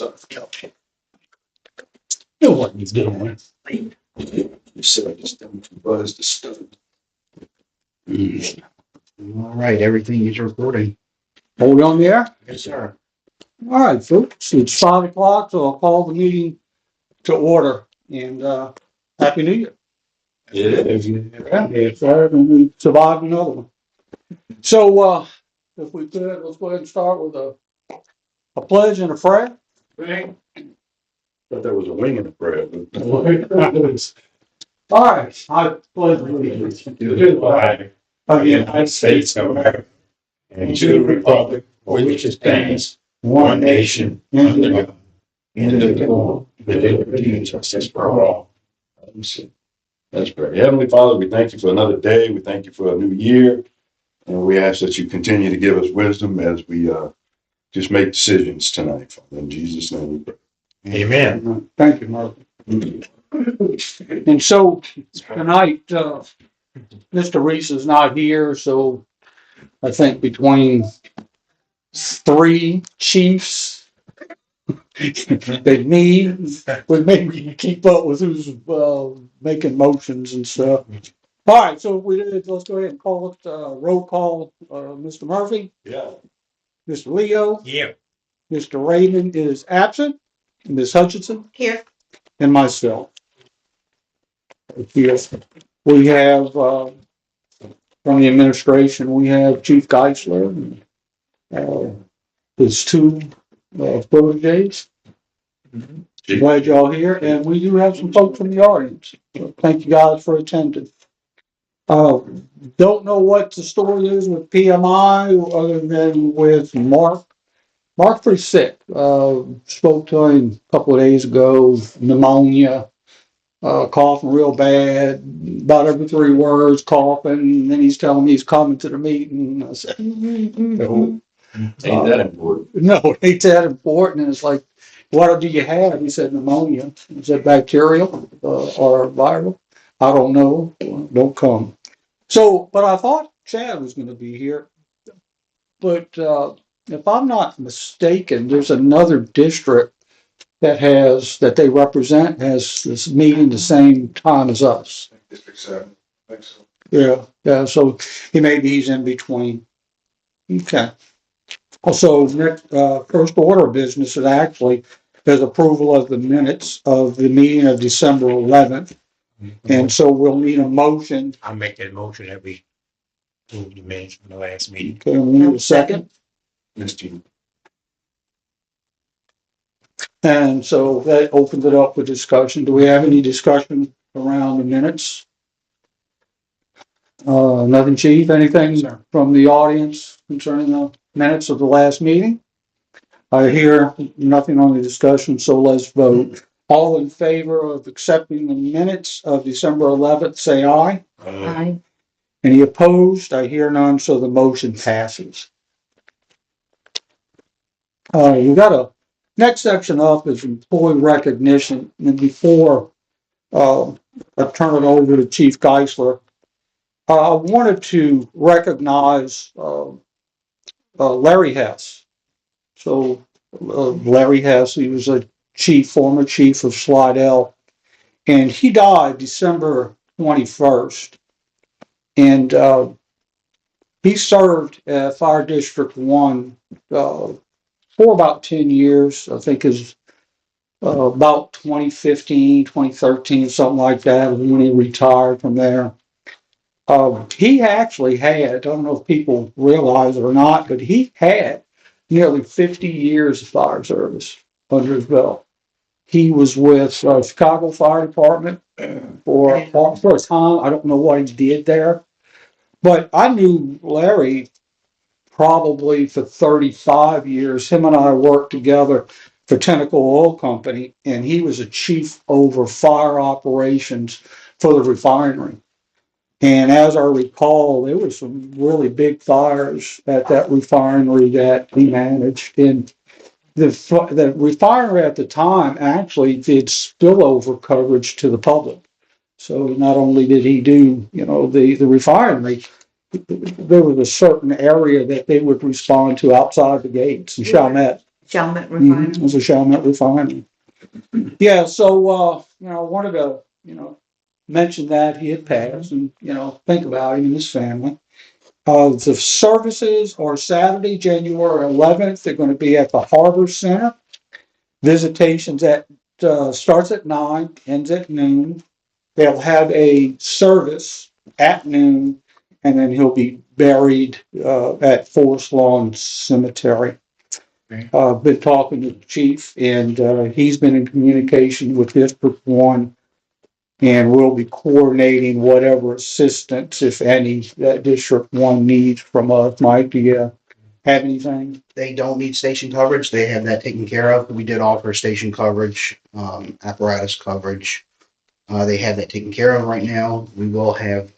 stuff. You know what he's doing. You said I just done buzzed the stuff. All right, everything is recording. Hold on there. Yes, sir. All right, folks, it's 5:00, so I'll call the meeting to order, and Happy New Year. Yeah, sorry, and we survived another one. So if we could, let's go ahead and start with a pledge and a prayer. Thought there was a wing in the bread. All right, I pledge allegiance to the flag of the United States of America and to the republic for which it stands, one nation, under God, indivisible, with liberty and justice for all. That's great. Heavenly Father, we thank you for another day. We thank you for a new year. And we ask that you continue to give us wisdom as we just make decisions tonight. Father. In Jesus' name we pray. Amen. Thank you, Mark. And so tonight, Mr. Reese is not here, so I think between three chiefs, they need, we maybe keep up with who's making motions and stuff. All right, so let's go ahead and call it roll call. Mr. Murphy, Yeah. Mr. Leo, Yeah. Mr. Raymond is absent, Ms. Hutchinson, Here. and myself. Here we have from the administration, we have Chief Geisler, his two proteges. Glad y'all here, and we do have some folks from the audience. So thank you guys for attending. Don't know what the story is with PMI other than with Mark. Mark's pretty sick. Spoke to him a couple of days ago, pneumonia. Coughing real bad, about every 3 words, coughing, and then he's telling me he's coming to the meeting. I said, no. Ain't that important? No, it ain't that important. And it's like, what do you have? He said pneumonia. Is that bacterial or viral? I don't know. Don't come. So, but I thought Chad was going to be here. But if I'm not mistaken, there's another district that they represent has this meeting the same time as us. District 7. I think so. Yeah. So he's in between. Okay. Also, next first order of business is actually there's approval of the minutes of the meeting of December 11th, and so we'll need a motion. I'll make that motion that we move the minutes from the last meeting. Okay, we need a second. Mr. And so that opens it up for discussion. Do we have any discussion around the minutes? Nothing, Chief? Anything from the audience concerning the minutes of the last meeting? I hear nothing on the discussion, so let's vote. All in favor of accepting the minutes of December 11th, say aye. Aye. Any opposed? I hear none, so the motion passes. We got a next section up is employee recognition, and before I turn it over to Chief Geisler, I wanted to recognize Larry Hess. So Larry Hess, he was a former chief of Slidell, and he died December 21st. And he served at Fire District 1 for about 10 years. I think is about 2015, 2013, something like that, when he retired from there. He actually had, I don't know if people realize it or not, but he had nearly 50 years of fire service under his belt. He was with Chicago Fire Department for a time. I don't know what he did there, but I knew Larry probably for 35 years. Him and I worked together for Tenneco Oil Company, and he was a chief over fire operations for the refinery. And as I recall, there were some really big fires at that refinery that he managed. And the refinery at the time actually did spillover coverage to the public. So not only did he do, the refinery, there was a certain area that they would respond to outside the gates in Chalmette. Chalmette Refinery. It was a Chalmette refinery. Yeah, so, I wanted to, mention that he had passed and, think about him and his family. The services are Saturday, January 11th. They're going to be at the Harbor Center. Visitations starts at 9, ends at noon. They'll have a service at noon, and then he'll be buried at Forest Lawn Cemetery. Been talking to the chief, and he's been in communication with District 1, and we'll be coordinating whatever assistance, if any, that District 1 needs from us. Mike, do you have anything? They don't need station coverage. They have that taken care of. We did offer station coverage, apparatus coverage. They have that taken care of right now. We will have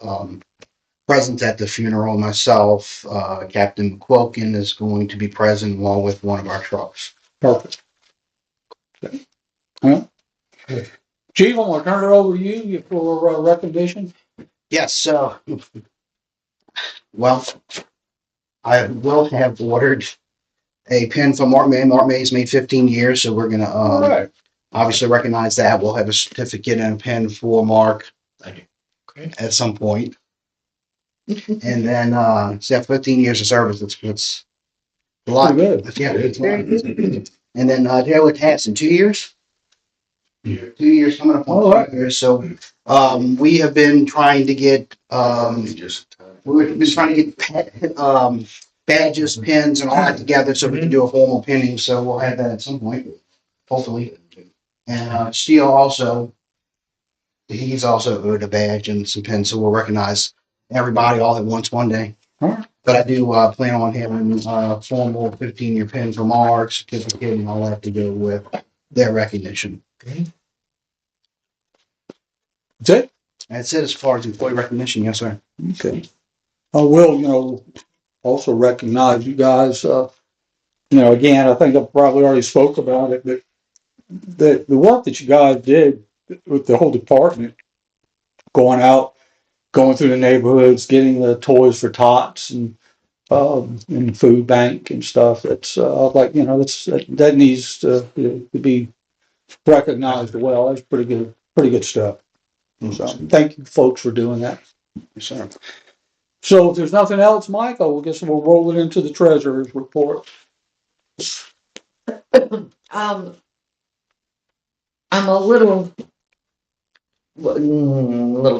presence at the funeral. Myself, Captain Quilkin is going to be present along with one of our trucks. Perfect. Okay. Well, Chief, I'm gonna turn it over to you for recognition. Yes, well, I will have ordered a pin from Mark May. Mark May's made 15 years, so we're gonna All right. obviously recognize that. We'll have a certificate and a pin for Mark at some point. And then so 15 years of service. It's a lot. Pretty good. Yeah, it's a lot. And then Taylor Tass in 2 years. 2 years coming up on All right. 2 years. So we have been trying to get we've been trying to get badges, pins, and all that together so we can do a formal pinning. So we'll have that at some point, hopefully. And Steele also, he's also owed a badge and some pins, so we'll recognize everybody all at once one day. All right. But I do plan on having a formal 15-year pin from Mark, certificate, and all that to go with their recognition. That's it? That's it as far as employee recognition. Yes, sir. Okay. I will, also recognize you guys, again, I think I probably already spoke about it, but the work that you guys did with the whole department, going out, going through the neighborhoods, getting the toys for tots and the food bank and stuff, it's that needs to be recognized well. That's pretty good stuff. So thank you folks for doing that. Yes, sir. So if there's nothing else, Mike, I guess we'll roll it into the treasurer's report. I'm a little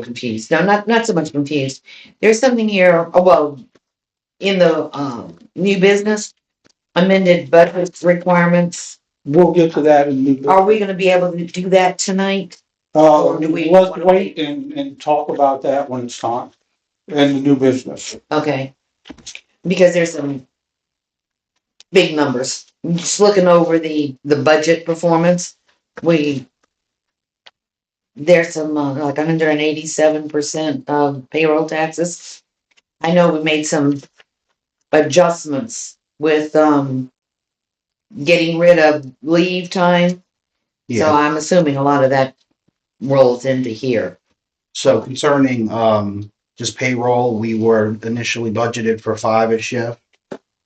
confused. No, not so much confused. There's something here, in the new business, amended budget requirements. We'll get to that in new. Are we gonna be able to do that tonight? or do we Let's wanna wait and talk about that when it's time. And the new business. Okay. Because there's some big numbers. Just looking over the budget performance, there's some like 187% of payroll taxes. I know we made some adjustments with getting rid of leave time. So Yeah. I'm assuming a lot of that rolls into here. So concerning just payroll, we were initially budgeted for 5 a shift.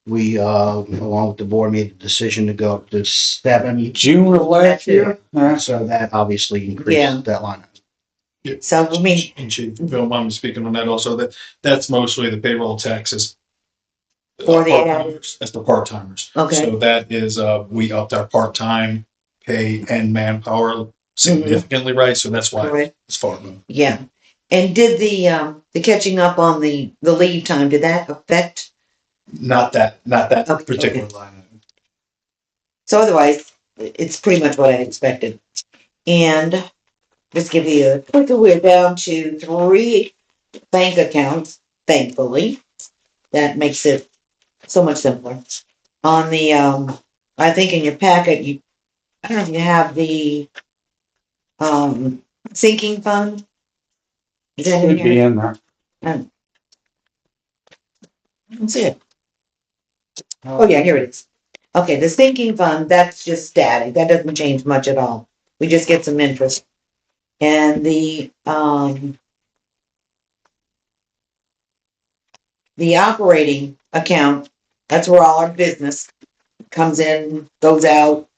We, along with the board, made the decision to go up to 7. June of last year. So that obviously Yeah. increased that line. So I mean, And Chief, Bill, I'm speaking on that also, that's mostly the payroll taxes. For the part-timers. That's the part-timers. Okay. So that is, we upped our part-time pay and manpower significantly, right? So that's why correct. it's far more. Yeah. And did the catching up on the leave time, did that affect? Not that Okay, particular okay. line item. So otherwise, it's pretty much what I expected. And just give you a quick, we're down to 3 bank accounts, thankfully. That makes it so much simpler. On the, I think in your packet, I don't know if you have the, sinking fund. Is that in Should be here? in there. I don't see it. Oh, yeah, here it is. Okay, the sinking fund, that's just static. That doesn't change much at all. We just get some interest. And the operating account, that's where all our business comes in, goes out.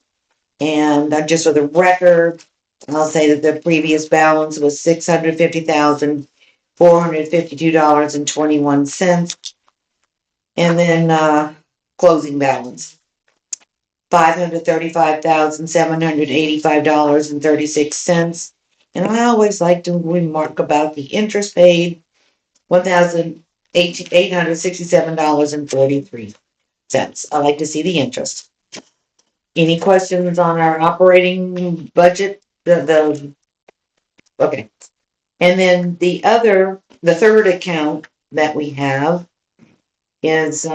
And just for the record, I'll say that the previous balance was $650,452.21. And then, closing balance, $535,785.36. And I always like to remark about the interest paid, $1,867.43. I like to see the interest. Any questions on our operating budget? Okay. And then the third account that we have is,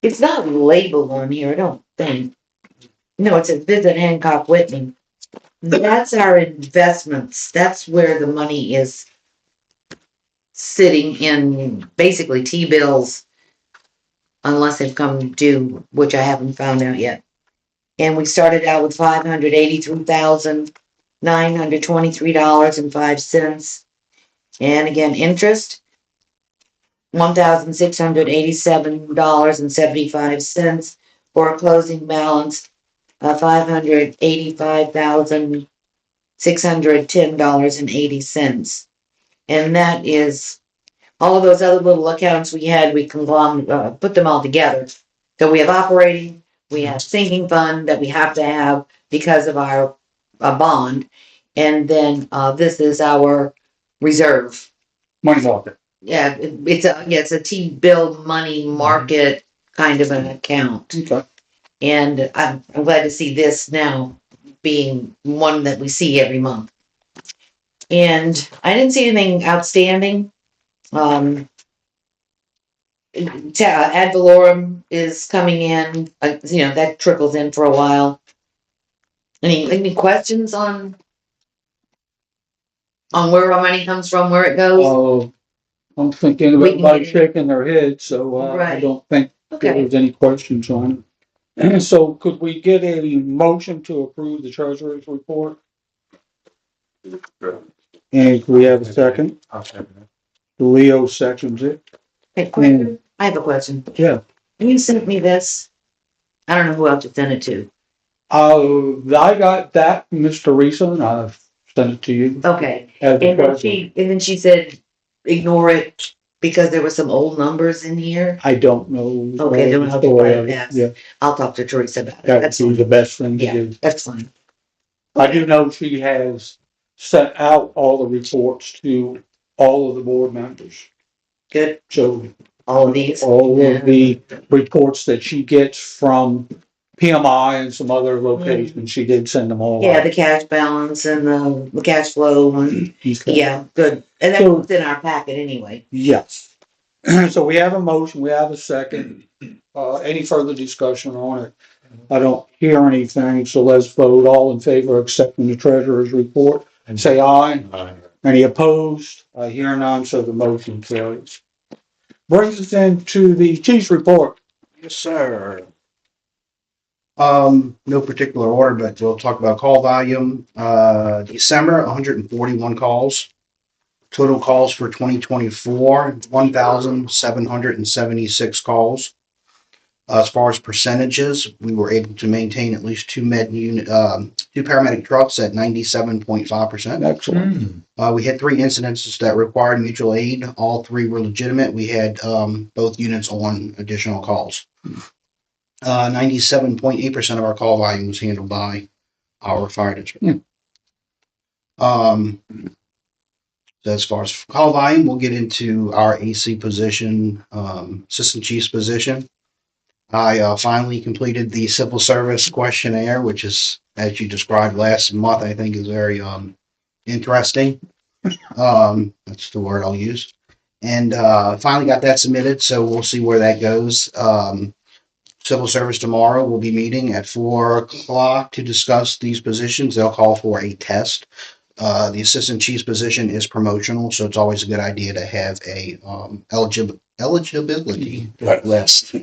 it's not labeled on here, I don't think. No, it says Visit Hancock Whitney. That's our investments. That's where the money is sitting in, basically T-bills, unless they've come due, which I haven't found out yet. And we started out with $583,923.05. And again, interest, $1,687.75, for a closing balance of $585,610.80. And that is all of those other little accounts we had, we put them all together. So we have operating, we have sinking fund that we have to have because of our bond. And then this is our reserve. Money market. Yeah, it's a T-bill money market kind of an account. Okay. And I'm glad to see this now being one that we see every month. And I didn't see anything outstanding. Ad valorem is coming in, that trickles in for a while. Any questions on where our money comes from, where it goes? I'm thinking We can everybody's get it. shaking their head, so I Right. don't think there Okay, was any questions on it. And so could we get a motion to approve the treasurer's report? And could we have a second? Leo seconds it. okay, question. I have a question. Yeah. You sent me this. I don't know who else to send it to. I got that from Miss Teresa, and I've sent it to you. Okay, As the and then treasurer. she said, ignore it because there were some old numbers in here. I don't know. Okay, then the I'll story try of it. that. Yeah, I'll talk to Teresa about it. that would That's be fine. the best thing to Yeah, do. that's fine. I do know she has sent out all the reports to all of the board members. Good. So All of these. all of the reports that she gets from PMI and some other locations, she did send them all Yeah, out. the cash balance and the cash flow and, Okay. yeah, good. And So- that's in our packet anyway. Yes. So we have a motion, we have a second. Any further discussion on it? I don't hear anything, so let's vote. All in favor of accepting the treasurer's report, say aye. Any opposed? I hear none, so the motion carries. Brings us into the chief's report. Yes, sir. No particular order, but we'll talk about call volume. December, 141 calls. Total calls for 2024, 1,776 calls. As far as percentages, we were able to maintain at least two paramedic trucks at 97.5%. Excellent. We had 3 incidences that required mutual aid. All 3 were legitimate. We had both units on additional calls. 97.8% of our call volume was handled by our fire district. So as far as call volume, we'll get into our AC position, assistant chief's position. I finally completed the civil service questionnaire, which is, as you described last month, I think is very interesting. That's the word I'll use. And finally got that submitted, so we'll see where that goes. Civil service tomorrow will be meeting at 4:00 to discuss these positions. They'll call for a test. The assistant chief's position is promotional, so it's always a good idea to have a eligibility list.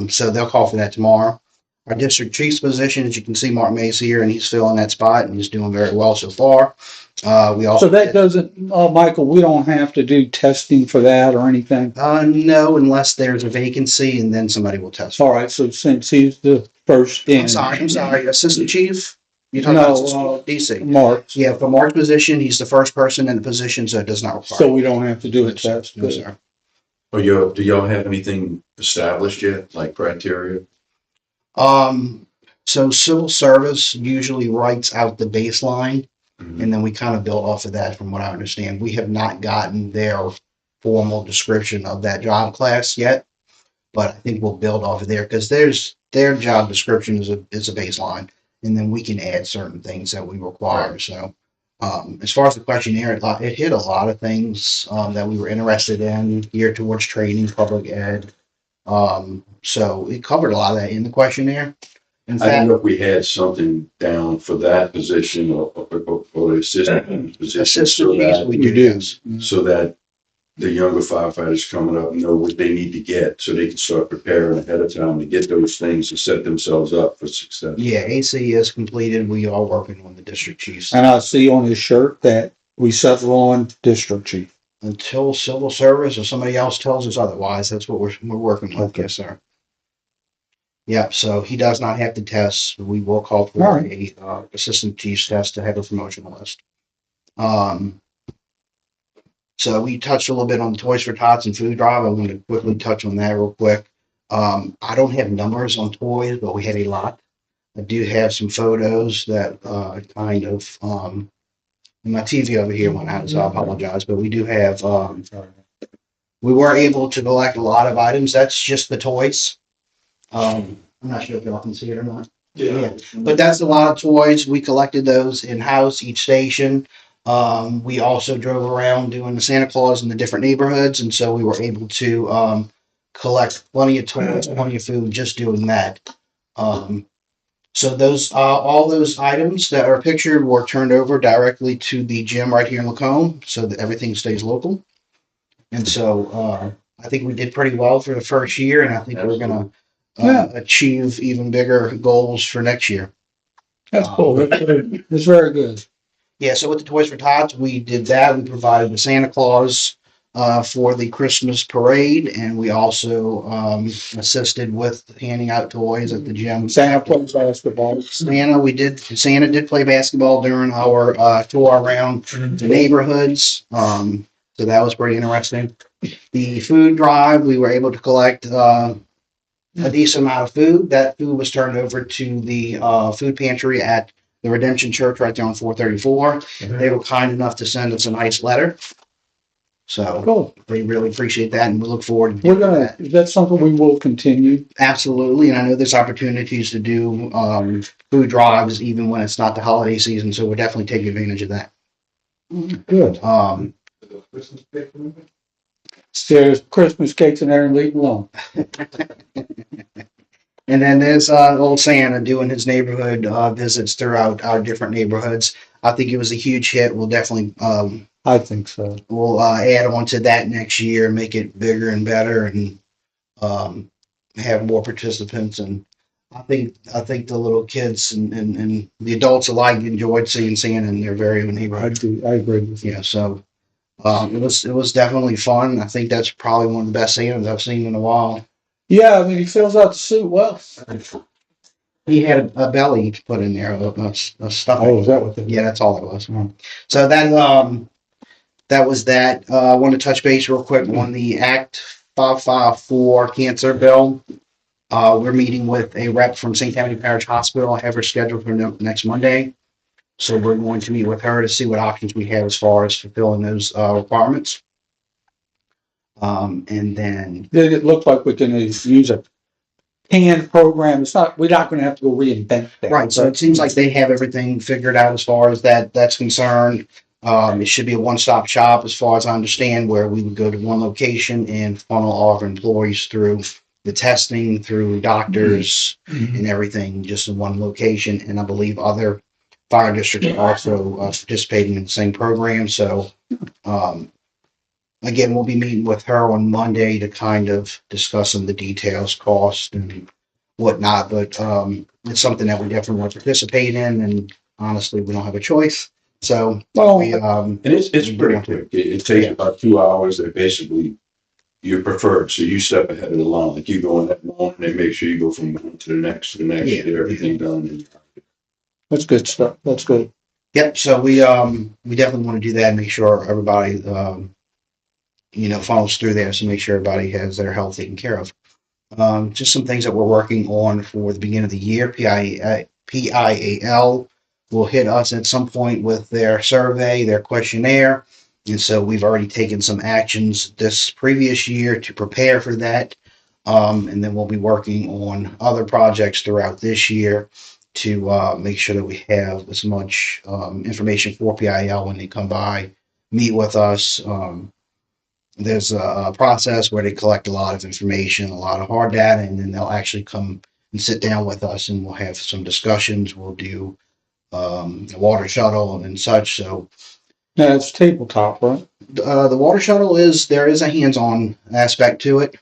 So they'll call for that tomorrow. Our district chief's position, as you can see, Mark Mays here, and he's filling that spot, and he's doing very well so far. We also So that doesn't, Michael, we don't have to do testing for that or anything? no, unless there's a vacancy, and then somebody will test. All right, so since he's the first in. I'm sorry, assistant chief. You're talking about No, DC. Mark, Yeah, for Mark's position, he's the first person in the position, so it does not require. so we don't have to do a test. No, sir. Do y'all have anything established yet, like criteria? So civil service usually writes out the baseline, and then we kind of build off of that, from what I understand. We have not gotten their formal description of that job class yet, but I think we'll build off of there, because their job description is a baseline, and then we can add certain things that we require. So, as far as the questionnaire, it hit a lot of things that we were interested in, geared towards training, public ed. So it covered a lot of that in the questionnaire. In I don't fact, know if we had something down for that position or the assistant position, assistant chiefs, we do. do. Yes. so that the younger firefighters coming up know what they need to get, so they can start preparing ahead of time to get those things and set themselves up for success. Yeah, AC is completed. We are working on the district chiefs. And I see on his shirt that we settle on district chief. Until civil service or somebody else tells us otherwise, that's what we're working with. Okay. Yes, sir. Yep. So he does not have to test. We will call for All right. a assistant chief's test to have a promotional list. So we touched a little bit on the Toys for Tots and food drive. I want to quickly touch on that real quick. I don't have numbers on toys, but we had a lot. I do have some photos that kind of my TV over here went out, so I apologize. But we do have we were able to collect a lot of items. That's just the toys. I'm not sure if y'all can see it or not. Yeah. But that's a lot of toys. We collected those in-house, each station. We also drove around doing the Santa Claus in the different neighborhoods, and so we were able to collect plenty of toys, plenty of food, just doing that. So those all those items that are pictured were turned over directly to the gym right here in Lacombe, so that everything stays local. And so I think we did pretty well for the first year, and I think we're gonna achieve even bigger goals for next year. That's cool. That's very good. Yeah, so with the Toys for Tots, we did that. We provided the Santa Claus for the Christmas parade, and we also assisted with handing out toys at the gym. Santa plays basketball. Santa did play basketball during our tour around the neighborhoods. So that was pretty interesting. The food drive, we were able to collect a decent amount of food. That food was turned over to the food pantry at the Redemption Church right there on 434. They were kind enough to send us a nice letter. So Cool. we really appreciate that, and we look forward to We're doing gonna, that. that's something we will continue. Absolutely, and I know there's opportunities to do food drives even when it's not the holiday season, so we'll definitely take advantage of that. Good. There's Christmas cakes in there and leave it alone. And then there's old Santa doing his neighborhood visits throughout our different neighborhoods. I think it was a huge hit. We'll definitely I think so. we'll add on to that next year, make it bigger and better, and have more participants. And I think the little kids and the adults alike enjoyed seeing Santa in their very own neighborhood. I agree with you. Yeah, so it was definitely fun. I think that's probably one of the best Santas I've seen in a while. Yeah, I mean, he fills out the suit well. He had a belly put in there, a stuffing. Oh, is that what they? Yeah, that's all it was. Hmm. So that was that. I want to touch base real quick on the Act 554 cancer bill. We're meeting with a rep from St. Tammany Parish Hospital. I have her scheduled for next Monday. So we're going to meet with her to see what options we have as far as fulfilling those requirements. And then Did it look like we can use a canned program? It's not, we're not gonna have to go reinvent that. right, so it seems like they have everything figured out as far as that's concerned. It should be a one-stop shop, as far as I understand, where we would go to one location and funnel all of our employees through the testing, through doctors Mhm. and everything, just in one location. And I believe other fire districts are also participating in the same program. So, again, we'll be meeting with her on Monday to kind of discuss some of the details, cost, and whatnot, but, it's something that we definitely want to participate in, and honestly, we don't have a choice. So, Well, we, And it's pretty quick. It takes about 2 hours. They basically, you're preferred. So you step ahead of the line. Like you go in that line, they make sure you go from one to the next, Yeah. get everything done. that's good stuff. That's good. yep, so we definitely want to do that and make sure everybody, follows through there, so make sure everybody has their health taken care of. Just some things that we're working on for the beginning of the year. PIAL will hit us at some point with their survey, their questionnaire. And so we've already taken some actions this previous year to prepare for that. And then we'll be working on other projects throughout this year to make sure that we have as much information for PIL when they come by, meet with us. There's a process where they collect a lot of information, a lot of hard data, and then they'll actually come and sit down with us, and we'll have some discussions. We'll do the water shuttle and such. So Now it's tabletop, right? the water shuttle there is a hands-on aspect to it.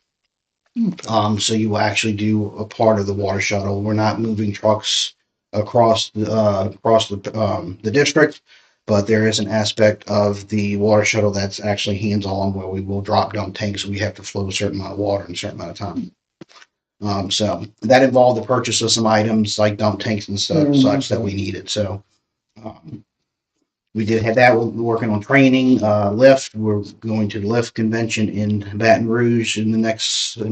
So you will actually do a part of the water shuttle. We're not moving trucks across the district, but there is an aspect of the water shuttle that's actually hands-on where we will drop dump tanks. We have to flow a certain amount of water in a certain amount of time. So that involved the purchase of some items like dump tanks and such that we needed. So we did have that. We're working on training, lift. We're going to the lift convention in Baton Rouge in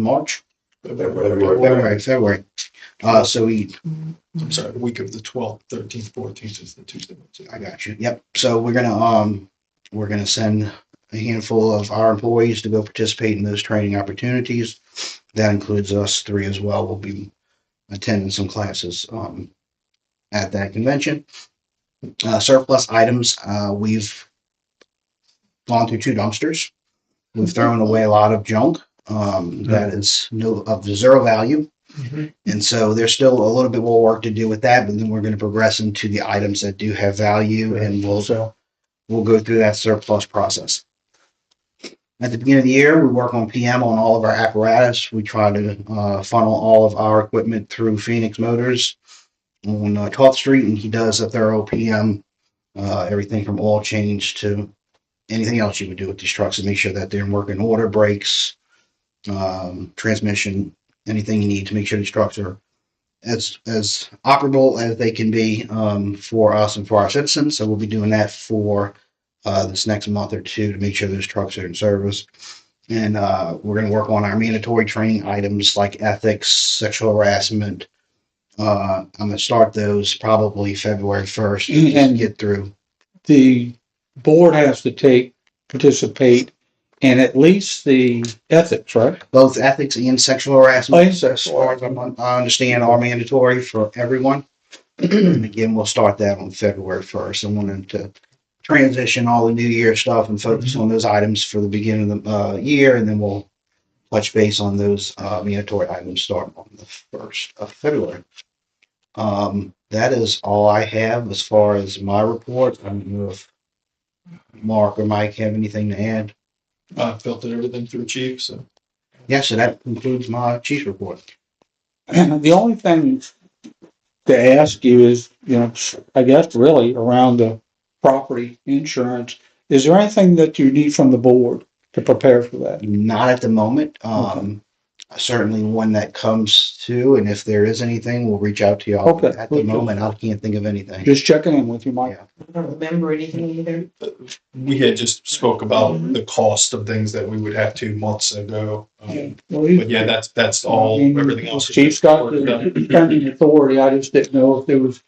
March. February. So I'm sorry, the week of the 12th, 13th, 14th is the Tuesday. I got you. Yep. So we're gonna send a handful of our employees to go participate in those training opportunities. That includes us three as well. We'll be attending some classes at that convention. Surplus items. We've gone through 2 dumpsters. We've thrown away a lot of junk that is of zero value. And so there's still a little bit more work to do with that, but then we're going to progress into the items that do have value, and we'll go through that surplus process. At the beginning of the year, we work on PM on all of our apparatus. We try to funnel all of our equipment through Phoenix Motors on 12th Street, and he does a thorough PM, everything from oil change to anything else you would do with these trucks, and make sure that they're in working order, brakes, transmission, anything you need to make sure these trucks are as operable as they can be for us and for our citizens. So we'll be doing that for this next month or two to make sure those trucks are in service. And we're going to work on our mandatory training items like ethics, sexual harassment. I'm going to start those probably February 1st and get through. The board has to participate in at least the ethics, right? Both ethics and sexual harassment, And as sexual far as I understand, are mandatory for everyone. And again, we'll start that on February 1st. I wanted to transition all the new year stuff and focus on those items for the beginning of the year, and then we'll touch base on those mandatory items starting on the 1st of February. That is all I have as far as my report. I don't know if Mark or Mike have anything to add. Filtered everything through chief, so. Yeah, so that concludes my chief's report. The only thing to ask you is, I guess really around the property insurance, is there anything that you need from the board to prepare for that? Not at the moment. Okay. Certainly when that comes to, and if there is anything, we'll reach out to y'all. Okay. At the moment, I can't think of anything. Just checking in with you, Mike. I don't remember anything either. We had just spoke about the cost of things that we would have 2 months ago. But yeah, that's all, everything else. is Chief's got worked out. the pending authority. I just didn't know if there was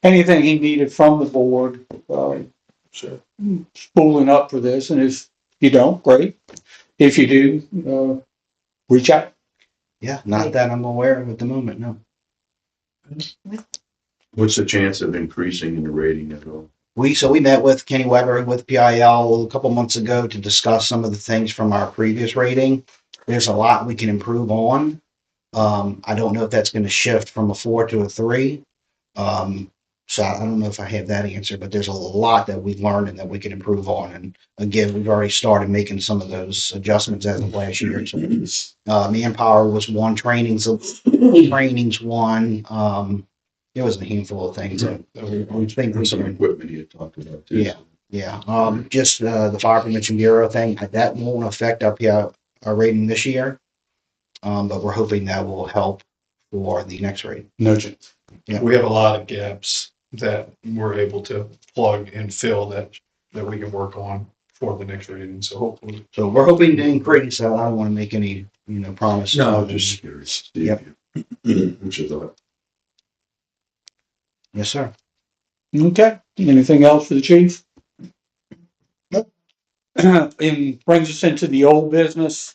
anything he needed from the board, Sure. spooling up for this. And if you don't, great. If you do, reach out. Yeah, not that I'm aware of at the moment, no. What's the chance of increasing in the rating at all? We met with Kenny Weber with PIL a couple months ago to discuss some of the things from our previous rating. There's a lot we can improve on. I don't know if that's going to shift from a 4 to a 3. So I don't know if I have that answer, but there's a lot that we've learned and that we can improve on. And again, we've already started making some of those adjustments as of last year. So, manpower was one, trainings one. There was a handful of things that we think we Some can. equipment you had talked about too. Yeah. Yeah, just the Fire Prevention Bureau thing, that won't affect our rating this year. But we're hoping that will help for the next rating. No change. We have a lot of gaps that we're able to plug and fill that we can work on for the next rating. So hopefully, So we're hoping to increase. I don't want to make any, promise. No, I'm just curious. Yep. What's your thought? Yes, sir. Okay, anything else for the chief? Nope. And brings us into the old business.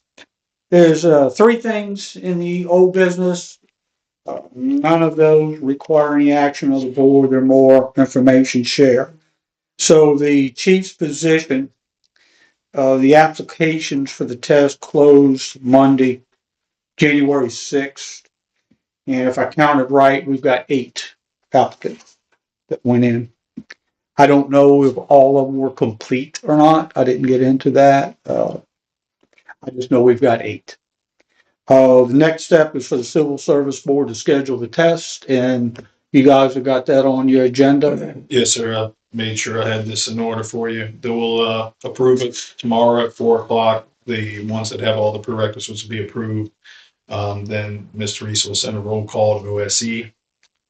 There's, 3 things in the old business. None of those require any action of the board. They're more information share. So the chief's position, the applications for the test closed Monday, January 6th. And if I counted right, we've got 8 applicants that went in. I don't know if all of them were complete or not. I didn't get into that. I just know we've got 8. The next step is for the Civil Service Board to schedule the test, and you guys have got that on your agenda. yes, sir. I made sure I had this in order for you. They will approve it tomorrow at 4:00. The ones that have all the prerequisites will be approved. Then Ms. Teresa will send a roll call to OSE.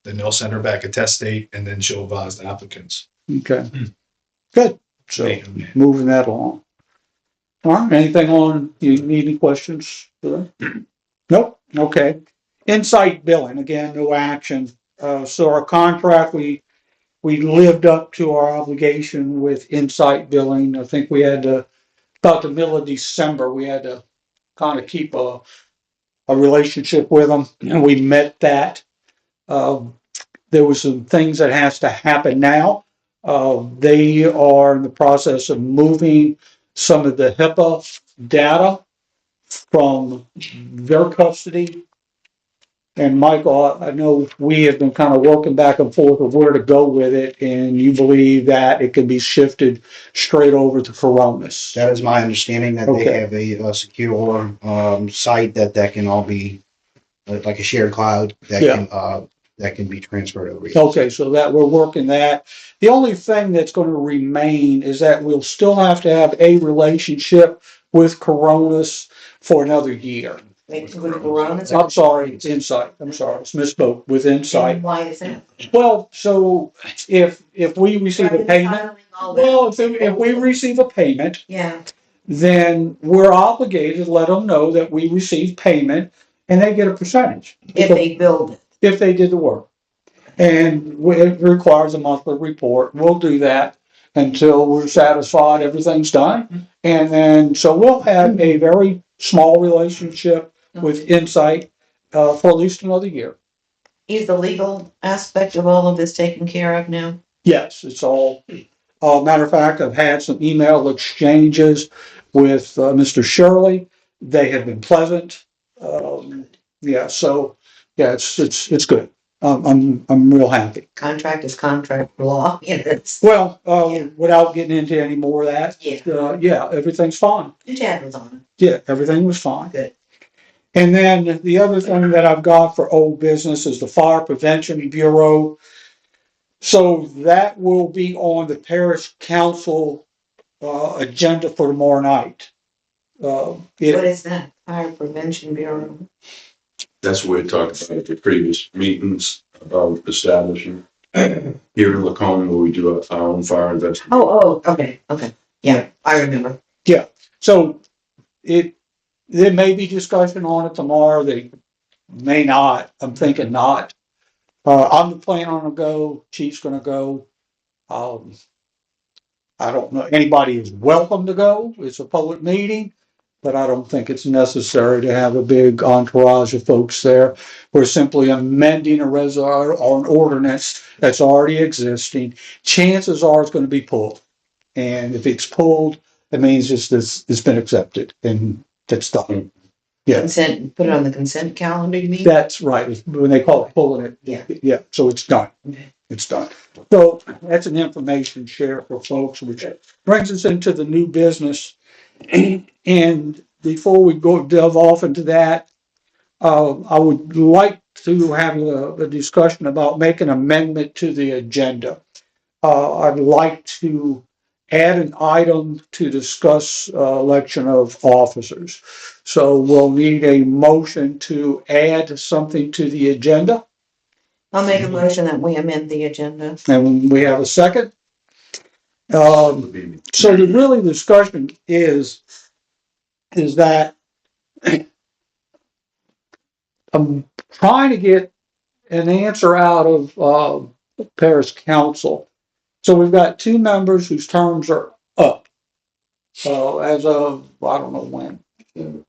Then they'll send her back a test date, and then she'll advise the applicants. Okay. Good. So moving that along. All right, anything on, you need any questions for them? Nope, okay. Insight billing, again, no action. So our contract, we lived up to our obligation with Insight billing. I think we had to, about the middle of December, we had to kind of keep a relationship with them, and we met that. There was some things that has to happen now. They are in the process of moving some of the HIPAA data from their custody. And Michael, I know we have been kind of working back and forth of where to go with it, and you believe that it can be shifted straight over to Coronis. That is my understanding that they Okay. have a secure site that can all be like a shared cloud that can be transferred over. Okay, so that we're working that. The only thing that's going to remain is that we'll still have to have a relationship with Coronis for another year. With Coronas? I'm sorry, Insight. I'm sorry, it's misspoke with Insight. And why is that? Well, so if we receive a payment, Reconciling all that. well, if we receive a payment, Yeah, then we're obligated to let them know that we received payment, and they get a percentage. if they build it. If they did the work. And it requires a monthly report. We'll do that until we're satisfied everything's done. And then, so we'll have a very small relationship with Insight for at least another year. Is the legal aspect of all of this taken care of now? Yes, it's all, matter of fact, I've had some email exchanges with Mr. Shirley. They have been pleasant. Yeah, so, yeah, it's good. I'm real happy. Contract is contract law, it's. Well, Yeah. without getting into any more of that, Yeah. yeah, everything's fine. The Chad was on Yeah, everything was fine. Good. And then the other thing that I've got for old business is the Fire Prevention Bureau. So that will be on the parish council, agenda for tomorrow night. it. What is that? Fire Prevention Bureau? That's what we talked about at the previous meetings about establishing here in Lacombe where we do our own fire investigation. Oh, okay. Yeah, I remember. So there may be discussion on it tomorrow. They may not. I'm thinking not. I'm planning on to go. Chief's gonna go. I don't know. Anybody is welcome to go. It's a public meeting, but I don't think it's necessary to have a big entourage of folks there. We're simply amending a or an ordinance that's already existing. Chances are it's going to be pulled. And if it's pulled, it means it's been accepted and that's done. Yeah. Consent, put it on the consent calendar, you mean? That's right. When they call it pulling it. Yeah. Yeah. So it's done. Okay. it's done. So that's an information share for folks, which brings us into the new business. And before we go delve off into that, I would like to have a discussion about making an amendment to the agenda. I'd like to add an item to discuss election of officers. So we'll need a motion to add something to the agenda. I'll make a motion that we amend the agenda. And we have a second. So the really discussion is that I'm trying to get an answer out of Paris Council. So we've got two members whose terms are up. So as of, I don't know when,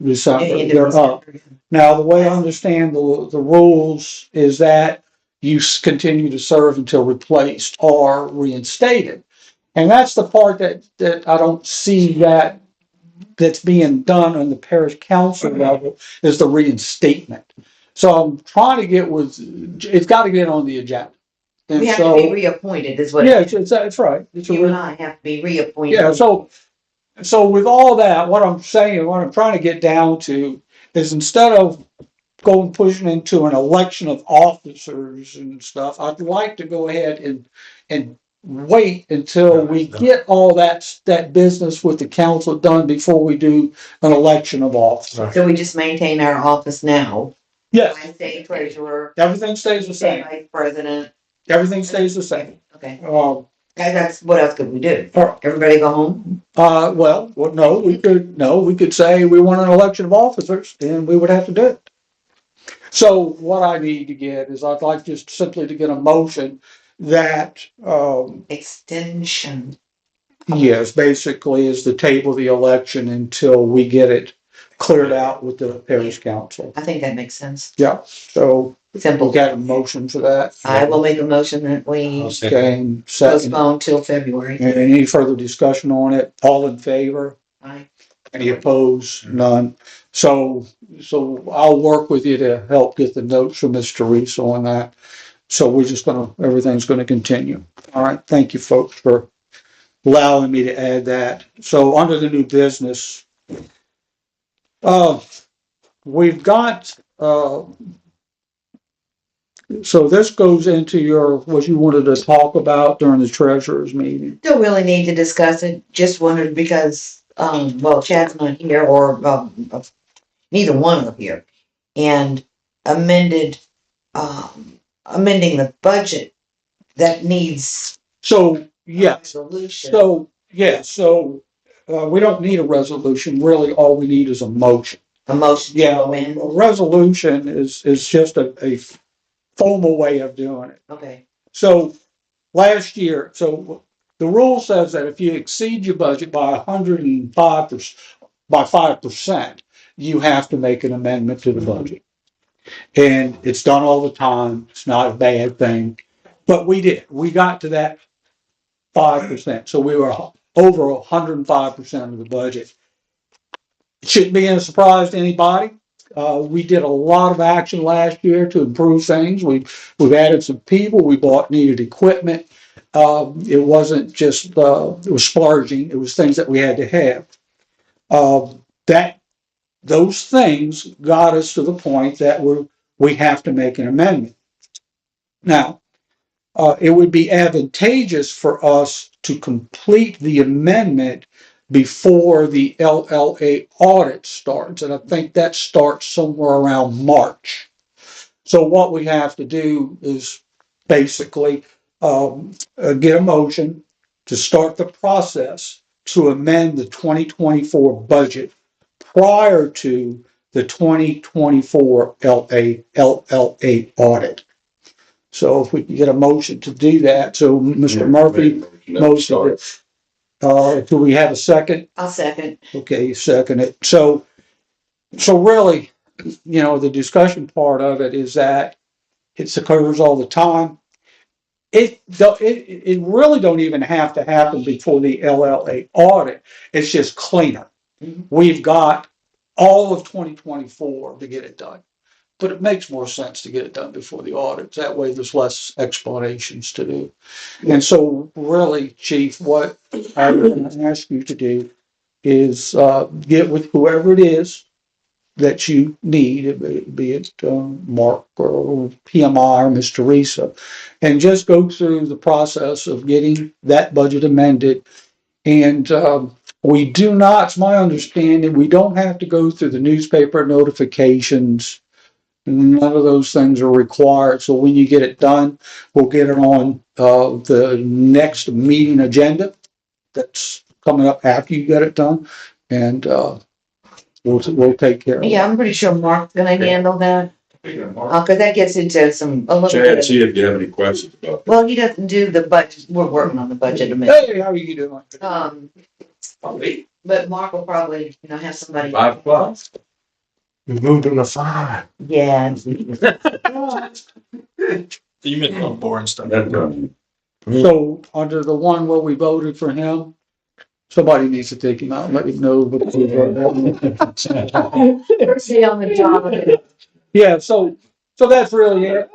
December, they're up. Now, the way I understand the rules is that you continue to serve until replaced or reinstated. And that's the part that I don't see that's being done on the parish council level is the reinstatement. So I'm trying to it's got to get on the agenda. And We have to be reappointed is what. yeah, it's right. You and I have to be reappointed. Yeah, so with all that, what I'm trying to get down to is instead of pushing into an election of officers and stuff, I'd like to go ahead and wait until we get all that business with the council done before we do an election of officers. So we just maintain our office now. Yes, I say treasurer, everything stays the say same. vice president. Everything stays the same. Okay. Guys, That's, what else could we do? Or- Everybody go home? well, no, we could say we want an election of officers and we would have to do it. So what I need to get is I'd like just simply to get a motion that, Extension. yes, basically is to table the election until we get it cleared out with the parish council. I think that makes sense. Yeah, so we Simple. got a motion for that. I will make a motion that we Okay, and second. postpone till February. Any further discussion on it? All in favor? Aye. Any opposed? None. So I'll work with you to help get the notes from Ms. Teresa on that. So everything's gonna continue. All right, thank you folks for allowing me to add that. So under the new business, we've got, so this goes into what you wanted to talk about during the treasurer's meeting. Don't really need to discuss it. Just wondered because, well, Chad's not here or, neither one are here. And amending the budget that needs So, yes, resolution. we don't need a resolution. Really, all we need is a motion. A motion to Yeah, amend. a resolution is just a formal way of doing it. Okay, So last year, so the rule says that if you exceed your budget by 105%, by 5%, you have to make an amendment to the budget. And it's done all the time. It's not a bad thing. But we did. We got to that 5%. So we were over 105% of the budget. It shouldn't be a surprise to anybody. We did a lot of action last year to improve things. We've added some people. We bought needed equipment. It wasn't just it was splurging. It was things that we had to have. Those things got us to the point that we have to make an amendment. Now, it would be advantageous for us to complete the amendment before the LLA audit starts, and I think that starts somewhere around March. So what we have to do is basically get a motion to start the process to amend the 2024 budget prior to the 2024 LLA audit. So if we can get a motion to do that, so Mr. Murphy, motion. Do we have a second? I'll second. Okay, second it. So really, the discussion part of it is that it occurs all the time. It really don't even have to happen before the LLA audit. It's just cleaner. Mhm. We've got all of 2024 to get it done. but it makes more sense to get it done before the audit. That way there's less explanations to do. And so really, Chief, what I was gonna ask you to do is, get with whoever it is that you need, be it, Mark or PMI or Ms. Teresa, and just go through the process of getting that budget amended. And, we do not, it's my understanding, we don't have to go through the newspaper notifications. None of those things are required. So when you get it done, we'll get it on, the next meeting agenda that's coming up after you get it done. And, we'll take care of it. Yeah, I'm pretty sure Mark's gonna handle that, cause that gets into a little Chad, bit of, see if you have any questions about well, he doesn't do the budget, we're working on the budget amendment. Hey, how are you doing? But Mark will probably, have somebody. 5 o'clock. We moved him to 5. Yeah. You meant on boring stuff. That's done. So under the one where we voted for him, somebody needs to take him out and let him know. First day on the job. Yeah, so that's really it.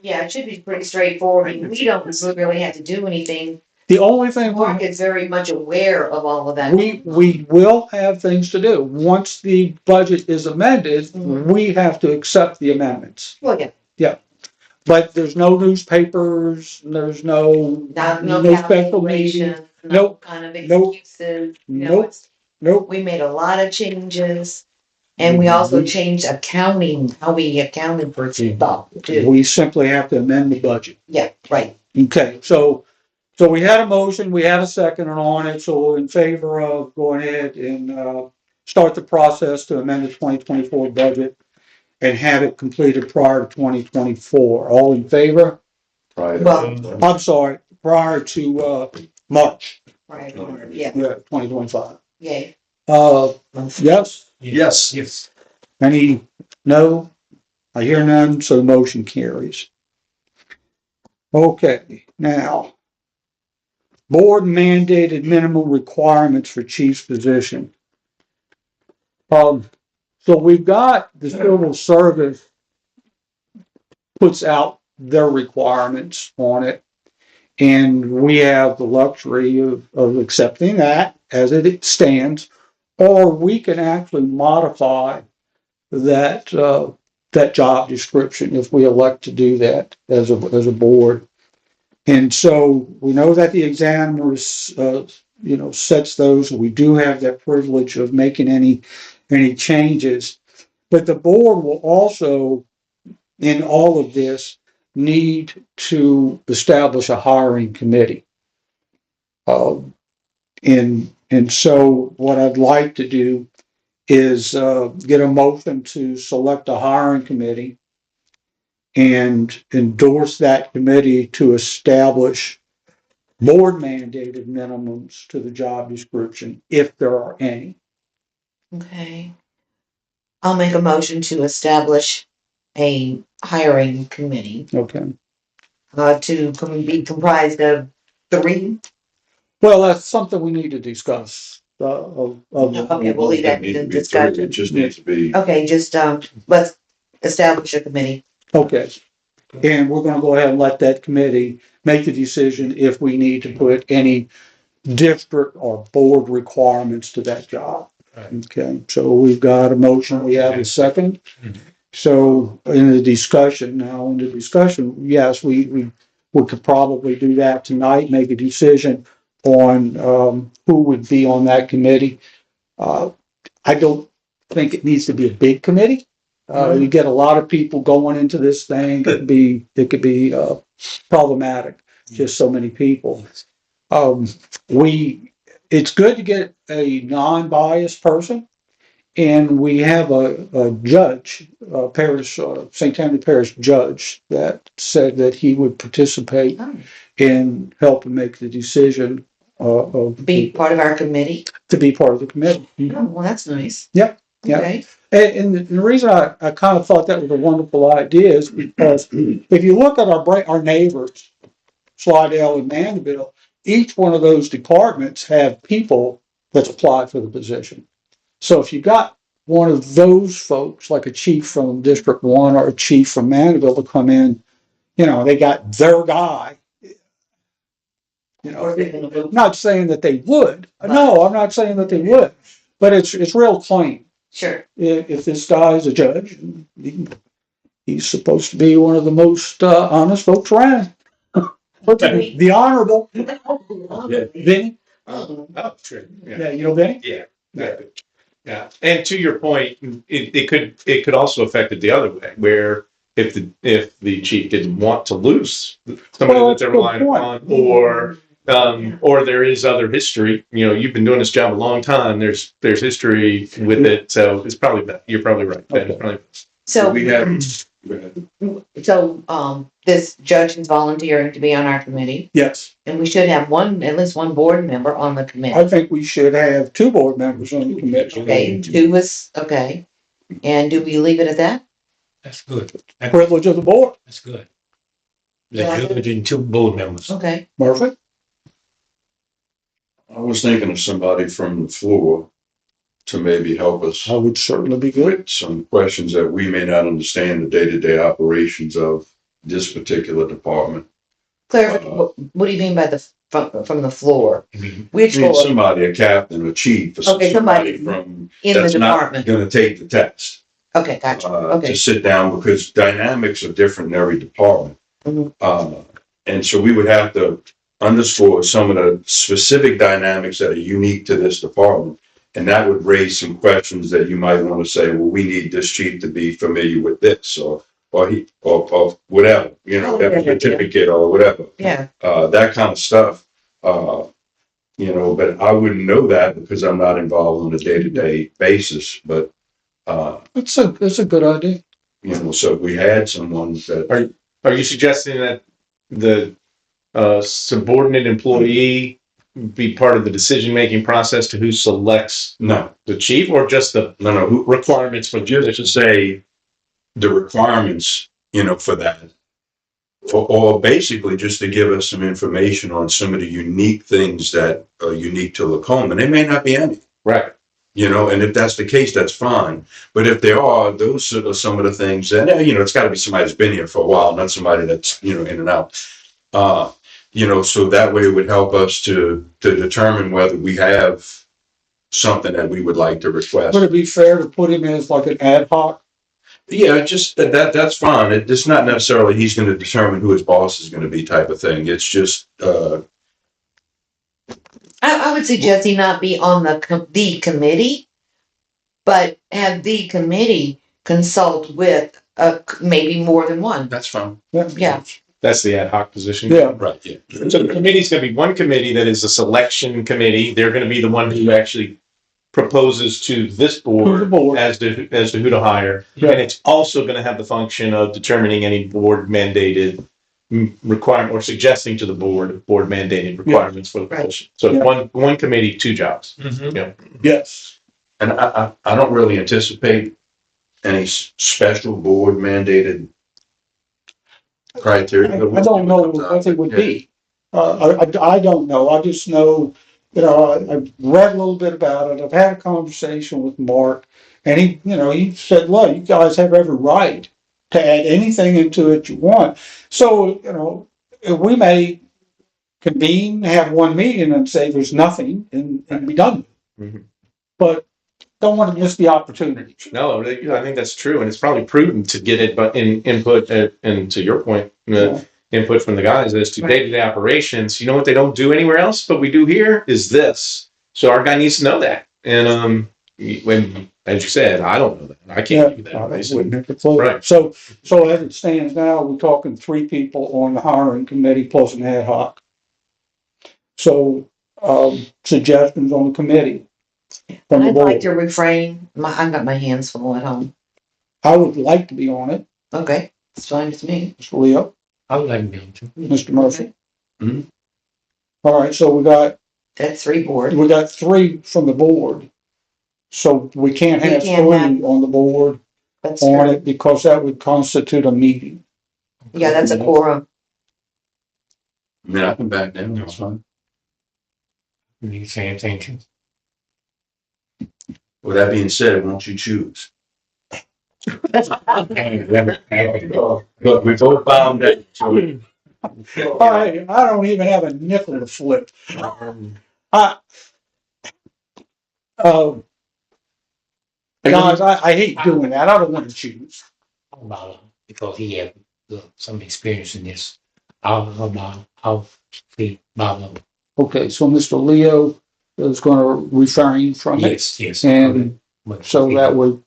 Yeah, it should be pretty straightforward. I mean, we don't really have to do anything. The only thing Mark is very much aware of all of that. we will have things to do. Once the budget is amended, Mhm. we have to accept the amendments. Well, yeah, But there's no newspapers, there's no no special meeting. calculation, no Nope. kind of Nope. excuses. Nope. Nope. We made a lot of changes. And we also changed accounting, how we accounted for stuff too. We simply have to amend the budget. Yeah, right. Okay, so we had a motion, we had a second on it, so we're in favor of going ahead and, start the process to amend the 2024 budget and have it completed prior to 2024. All in favor? Well- I'm sorry, prior to, March, Right, yeah, 2025. yeah. Yes? Yes. Yes. Any, no? I hear none, so the motion carries. Okay, now, board mandated minimum requirements for chief's position. So we've got the civil service puts out their requirements on it. And we have the luxury of accepting that as it stands, or we can actually modify that, that job description if we elect to do that as a board. And so we know that the examiner, sets those. We do have that privilege of making any changes. But the board will also, in all of this, need to establish a hiring committee. And so what I'd like to do is get a motion to select a hiring committee and endorse that committee to establish board mandated minimums to the job description, if there are any. Okay. I'll make a motion to establish a hiring committee, Okay. to be comprised of 3. Well, that's something we need to discuss. Okay, we'll leave that to It discussion. just needs to be. Okay, just, let's establish a committee. Okay. And we're gonna go ahead and let that committee make the decision if we need to put any district or board requirements to that job. Right. Okay, so we've got a motion, we have a second. So in the discussion, yes, we could probably do that tonight, make a decision on, who would be on that committee. I don't think it needs to be a big committee. You get a lot of people going into this thing, it could be problematic, just so many people. It's good to get a non-biased person, and we have a judge, St. Tammany Parish judge, that said that he would participate Oh. in helping make the decision Be part of our committee. to be part of the committee. Oh, well, that's nice. Yep, yep. Okay. And the reason I kind of thought that was a wonderful idea is because if you look at our neighbors, Slidell and Mandeville, each one of those departments have people that's applied for the position. So if you got one of those folks, like a chief from District One or a chief from Mandeville to come in, they got their guy. Or they're gonna vote. Not saying that they would. No, I'm not saying that they would, but it's real clean. Sure. If this guy is a judge, he's supposed to be one of the most honest folks around. The honorable Vinny. Oh, true. Yeah, you know Vinny? Yeah. Yeah. And to your point, it could also affect it the other way, where if the chief didn't want to lose somebody Well, that they're that's a good relying point. upon, or there is other history. You've been doing this job a long time. There's history with it, so it's probably you're probably right. Ben. It's probably- So, We have, go ahead. this judge is volunteering to be on our committee, Yes, and we should have at least one board member on the committee. I think we should have two board members on the committee. Okay, two was, okay. And do we leave it at that? That's good. Privilege of the board. That's good. Yeah. Including two board members. Okay. Murphy? I was thinking of somebody from the floor to maybe help us I would certainly be good. with some questions that we may not understand the day-to-day operations of this particular department. Clarify, what do you mean by from the floor? Which I mean, floor? somebody, a captain, a chief, or Okay, somebody from, In the that's not department. gonna take the test. Okay, gotcha. Okay. To sit down, because dynamics are different in every department. Mhm. And so we would have to underscore some of the specific dynamics that are unique to this department. And that would raise some questions that you might want to say, well, we need this chief to be familiar with this, or whatever, Oh, yeah, that certificate or whatever, Yeah, that kind of stuff. But I wouldn't know that because I'm not involved on a day-to-day basis, but, It's a good idea. so if we had someone that, Are you suggesting that the subordinate employee be part of the decision-making process to who selects no, the chief, or just the who, requirements for the just to position? say the requirements, for that. Or basically just to give us some information on some of the unique things that are unique to Lacombe, and there may not be any, Right. and if that's the case, that's fine. But if there are, those are some of the things that, it's gotta be somebody that's been here for a while, not somebody that's, in and out. So that way it would help us to determine whether we have something that we would like to request. Would it be fair to put him as like an ad hoc? Yeah, just that's fine. It's not necessarily he's going to determine who his boss is going to be type of thing. It's just, I would suggest he not be on the committee, but have the committee consult with maybe more than one. that's fine. Yeah. That's the ad hoc position. Yeah, Right, yeah. So the committee's going to be one committee that is a selection committee. They're going to be the one who actually proposes to this to the board board. as to who to hire. Yeah. And it's also going to have the function of determining any board mandated requirement, or suggesting to the board mandated requirements for the Right. position. So Yeah. one committee, two jobs. Yeah. Yes. And I don't really anticipate any special board mandated criteria. I don't know what it would be. I don't know. I just know, I've read a little bit about it. I've had a conversation with Mark, and he said, look, you guys have every right to add anything into it you want. So, we may convene, have one meeting and say there's nothing and be done. Mhm. But don't want to miss the opportunity. No, I think that's true, and it's probably prudent to get it, but input, and to your point, Yeah. input from the guys as to day-to-day operations. You know what they don't do anywhere else, but we do here is this. So our guy needs to know that. And when, as you said, I don't know that. I can't do I that. wouldn't have a clue. Right. So as it stands now, we're talking 3 people on the hiring committee plus an ad hoc. So, suggestions on the committee from the I'd like board. to refrain. I've got my hands full at home. I would like to be on it, Okay, it's fine with me. Mr. Leo, I would like to be able to. Mr. Murphy. Mhm. All right, so we got 3 board. 3 from the board. So we can't We have can't 3 have- on the board That's on true. it because that would constitute a meeting. Yeah, that's a quorum. I mean, I can back down, that's fine. You say attention. With that being said, won't you choose? Look, we both found that. I don't even have a nickel to flip. I, guys, I hate doing that. I don't want to choose. About because he had some experience in this. I'll be Bob. Okay, so Mr. Leo is going to refrain from it. Yes. And so that would,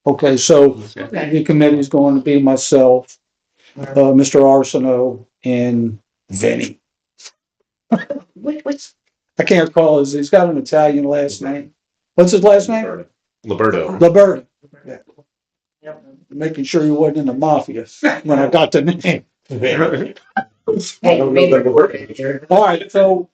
okay, so the committee is going to be myself, Mr. Arsenault, and Vinny. What's I can't call his, he's got an Italian last name. What's his last name? Liberto. Liberti. Yeah. Making sure he wasn't in the mafia when I got the name. All right, so,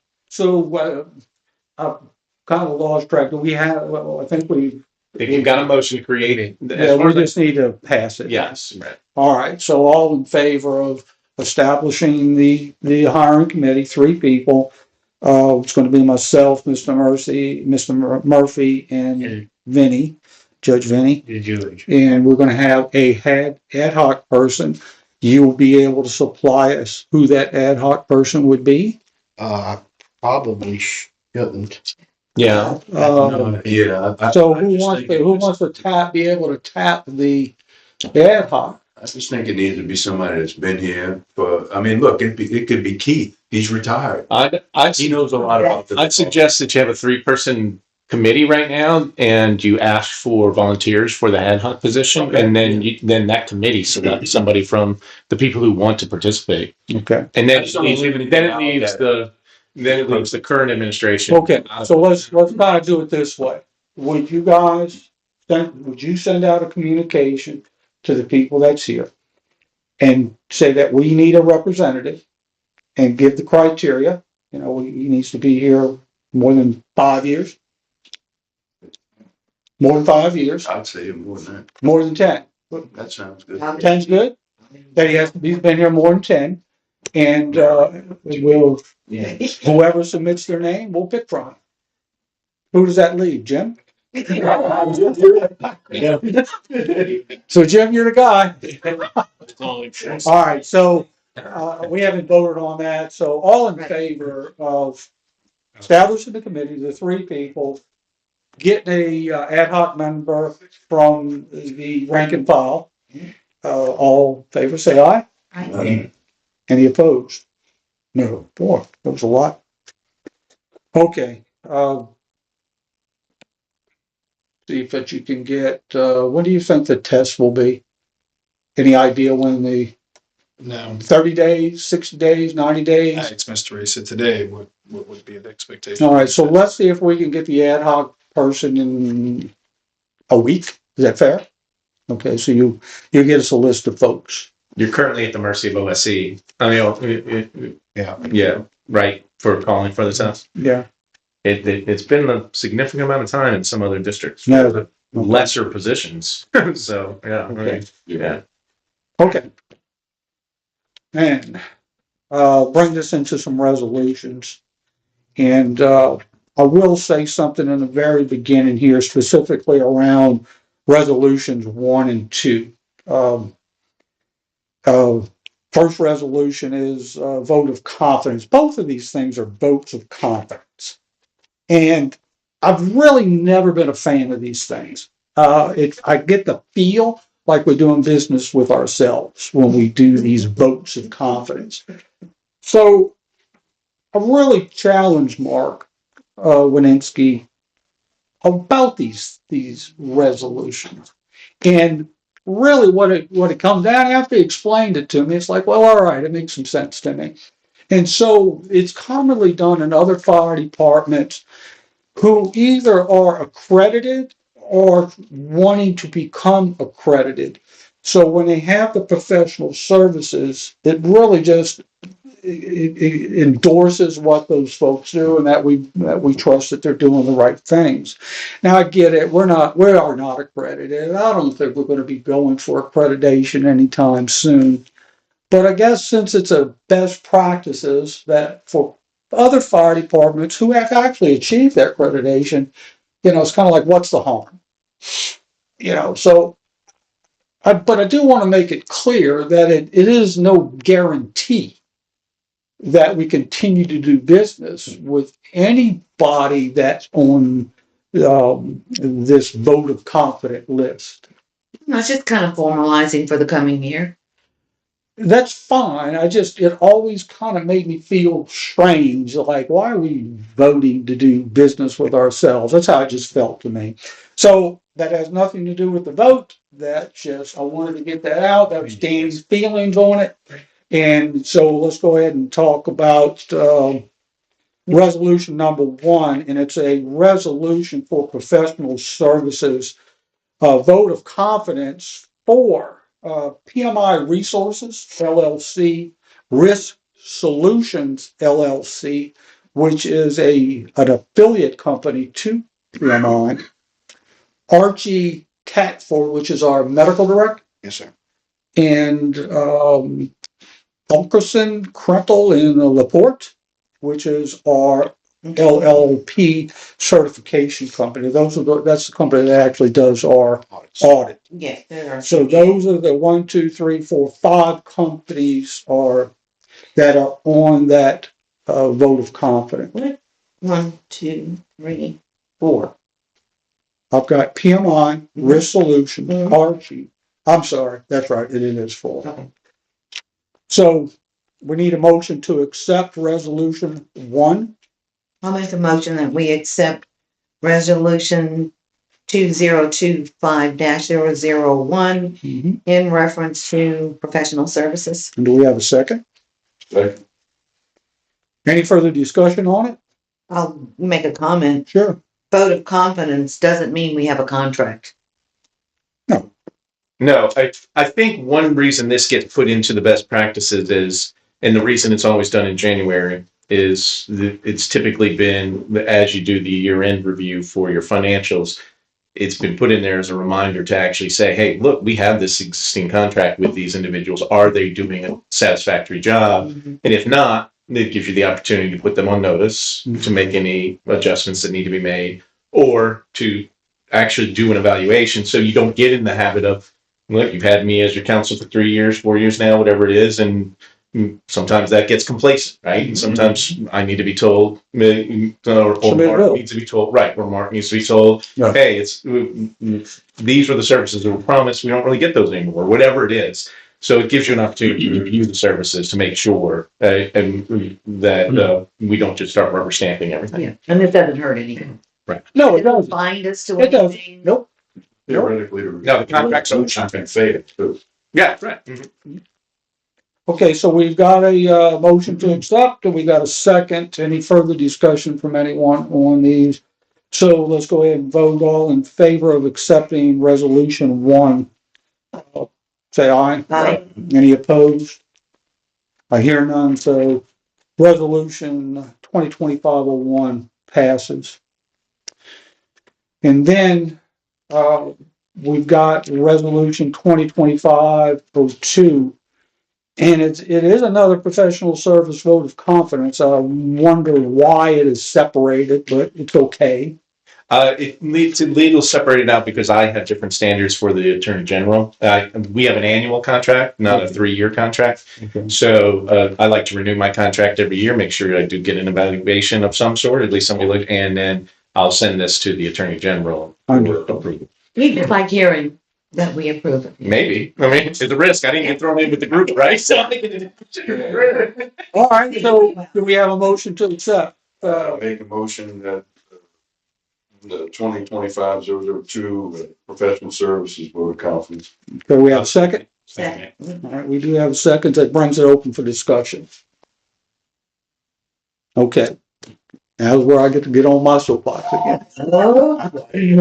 I've kind of lost track. Do we have, well, I think we, If you've got a motion created. yeah, we just need to pass it. Yes, right. All right, so all in favor of establishing the hiring committee, 3 people. It's going to be myself, Mr. Murphy, and Vinny, Judge Vinny. The judge. And we're going to have a ad hoc person. You will be able to supply us who that ad hoc person would be. Probably shouldn't. Yeah. Yeah. So who wants to be able to tap the ad hoc? I just think it needs to be somebody that's been here for, I mean, look, it could be Keith. He's retired. He knows a lot about this. I'd suggest that you have a 3-person committee right now and you ask for volunteers for the ad hoc position. Okay. And then that committee selects somebody from the people who want to participate. Okay. And then I just don't believe anything it leaves the current administration. Okay, so let's kind of do it this way. Would you guys, would you send out a communication to the people that's here and say that we need a representative and give the criteria? You know, he needs to be here more than 5 years. More than 5 years, I'd say more than more than 10. that. That sounds good. 10's good? That he's been here more than 10. And, we'll, whoever submits their name, we'll pick from. Who does that leave, Jim? So Jim, you're the guy. All right, so we haven't voted on that. So all in favor of establishing the committee, the 3 people, getting a ad hoc member from the rank and file. All in favor, say aye. Any opposed? No. Boy, that was a lot. Okay. See if you can get, when do you think the test will be? Any idea when No, 30 days, 60 days, 90 days? it's Mr. Teresa today. What would be the expectation? All right, so let's see if we can get the ad hoc person in a week. Is that fair? Okay, so you get us a list of folks. You're currently at the mercy of OSC. Yeah, right, for calling for the test. Yeah. It's been a significant amount of time in some other districts. No. Lesser positions. So, yeah. Okay. Yeah. Okay. And bring this into some resolutions. And I will say something in the very beginning here, specifically around resolutions 1 and 2. First resolution is a vote of confidence. Both of these things are votes of confidence. And I've really never been a fan of these things. I get the feel like we're doing business with ourselves when we do these votes of confidence. So I really challenged Mark Wininski about these resolutions. And really what it comes down, after he explained it to me, it's like, well, all right, it makes some sense to me. And so it's commonly done in other fire departments who either are accredited or wanting to become accredited. So when they have the professional services, it really just it endorses what those folks do, and that we trust that they're doing the right things. Now I get it. We are not accredited. I don't think we're going to be going for accreditation anytime soon. But I guess since it's a best practices that for other fire departments who have actually achieved that accreditation, it's kind of like, what's the harm? So, but I do want to make it clear that it is no guarantee that we continue to do business with anybody that's on this vote of confidence list. No, it's just kind of formalizing for the coming year. That's fine. It always kind of made me feel strange. Like, why are we voting to do business with ourselves? That's how it just felt to me. So that has nothing to do with the vote. I wanted to get that out. That was Dan's feelings on it. And so let's go ahead and talk about resolution number 1. And it's a resolution for professional services, vote of confidence for PMI Resources, LLC, Risk Solutions, LLC, which is an affiliate company to PMI, Archie Catford, which is our medical director, Yes, sir. and Fulkerson, Krentel, and Laporte, which is our LLP certification company. That's the company that actually does our audit. Yes, there are. So those are the 1, 2, 3, 4, 5 companies that are on that vote of confidence. 1, 2, 3, 4. I've got PMI, Risk Solutions, Mhm. Archie. I'm sorry, that's right, it is 4. Okay. So we need a motion to accept resolution 1. I'll make a motion that we accept resolution 2025-001 in reference to professional services. And do we have a second? Second. Any further discussion on it? I'll make a comment. Sure. Vote of confidence doesn't mean we have a contract. No, I think one reason this gets put into the best practices is, and the reason it's always done in January is it's typically been, as you do the year-end review for your financials, it's been put in there as a reminder to actually say, hey, look, we have this existing contract with these individuals. Are they doing a satisfactory job? And if not, it gives you the opportunity to put them on notice to make any adjustments that need to be made, or to actually do an evaluation so you don't get in the habit of, look, you've had me as your counsel for 3 years, 4 years now, whatever it is, and sometimes that gets complacent, right? And sometimes I need to be told, or Mark needs to be told, right? Or Mark needs to be told, Yeah. hey, these were the services that were promised. We don't really get those anymore, whatever it is. So it gives you an opportunity to review the services to make sure that we don't just start rubber stamping everything. Yeah, and this doesn't hurt anything. No, it It doesn't doesn't. bind us to It doesn't. anything. Nope. Theoretically, No, the contract's not been faded too. Yeah, right. Okay, so we've got a motion to accept, and we got a second. Any further discussion from anyone on these? So let's go ahead and vote. All in favor of accepting resolution 1. Say aye. Aye. Any opposed? I hear none, so resolution 2025-01 passes. And then we've got resolution 2025-02. And it is another professional service vote of confidence. I wonder why it is separated, but it's okay. It needs to legal separated out because I have different standards for the Attorney General. We have an annual contract, not a 3-year contract. Okay. So I like to renew my contract every year, make sure I do get an evaluation of some sort, at least somebody look, and then I'll send this to the Attorney General for approval. We just like hearing that we approve it. Maybe. I mean, it's a risk. I didn't get thrown in with the group, right? So All right, so do we have a motion to accept? Make a motion that the 2025-002 professional services vote of confidence. Do we have a second? Second. All right, we do have a second. That brings it open for discussion. Okay. Now is where I get to get on my soapbox again.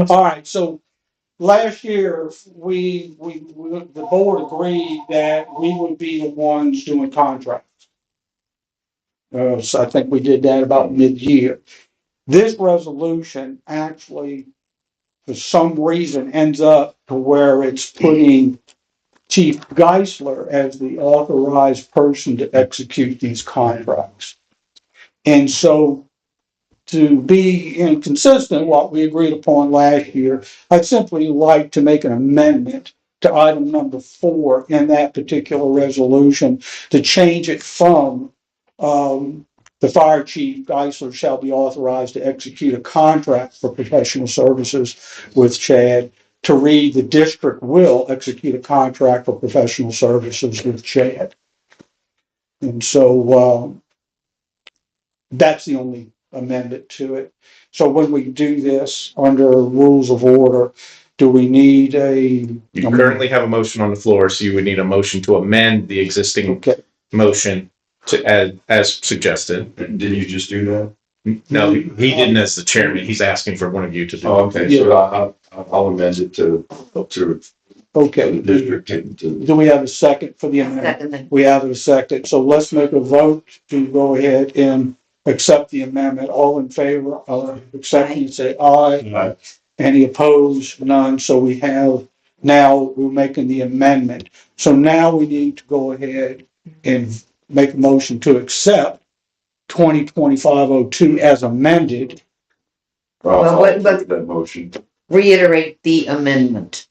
All right, so last year, the board agreed that we would be the ones doing contracts. So I think we did that about mid-year. This resolution actually, for some reason, ends up to where it's putting Chief Geisler as the authorized person to execute these contracts. And so to be inconsistent what we agreed upon last year, I'd simply like to make an amendment to item number 4 in that particular resolution to change it from, the fire chief Geisler shall be authorized to execute a contract for professional services with Chad, to read the district will execute a contract for professional services with Chad. And so, that's the only amendment to it. So when we do this under rules of order, do we need You currently have a motion on the floor, so you would need a motion to amend the existing Okay, motion to add, as suggested. Didn't you just do that? No, he didn't as the chairman. He's asking for one of you to do. Oh, it. okay, so I'll amend it to okay. the district to Do we have a second for the amendment? Second, then. We have a second. So let's make a vote to go ahead and accept the amendment. All in favor of accepting, say aye. Aye. Any opposed? None. So we have, now we're making the amendment. So now we need to go ahead and make a motion to accept 2025-02 as amended. Well, what- that motion. Reiterate the amendment.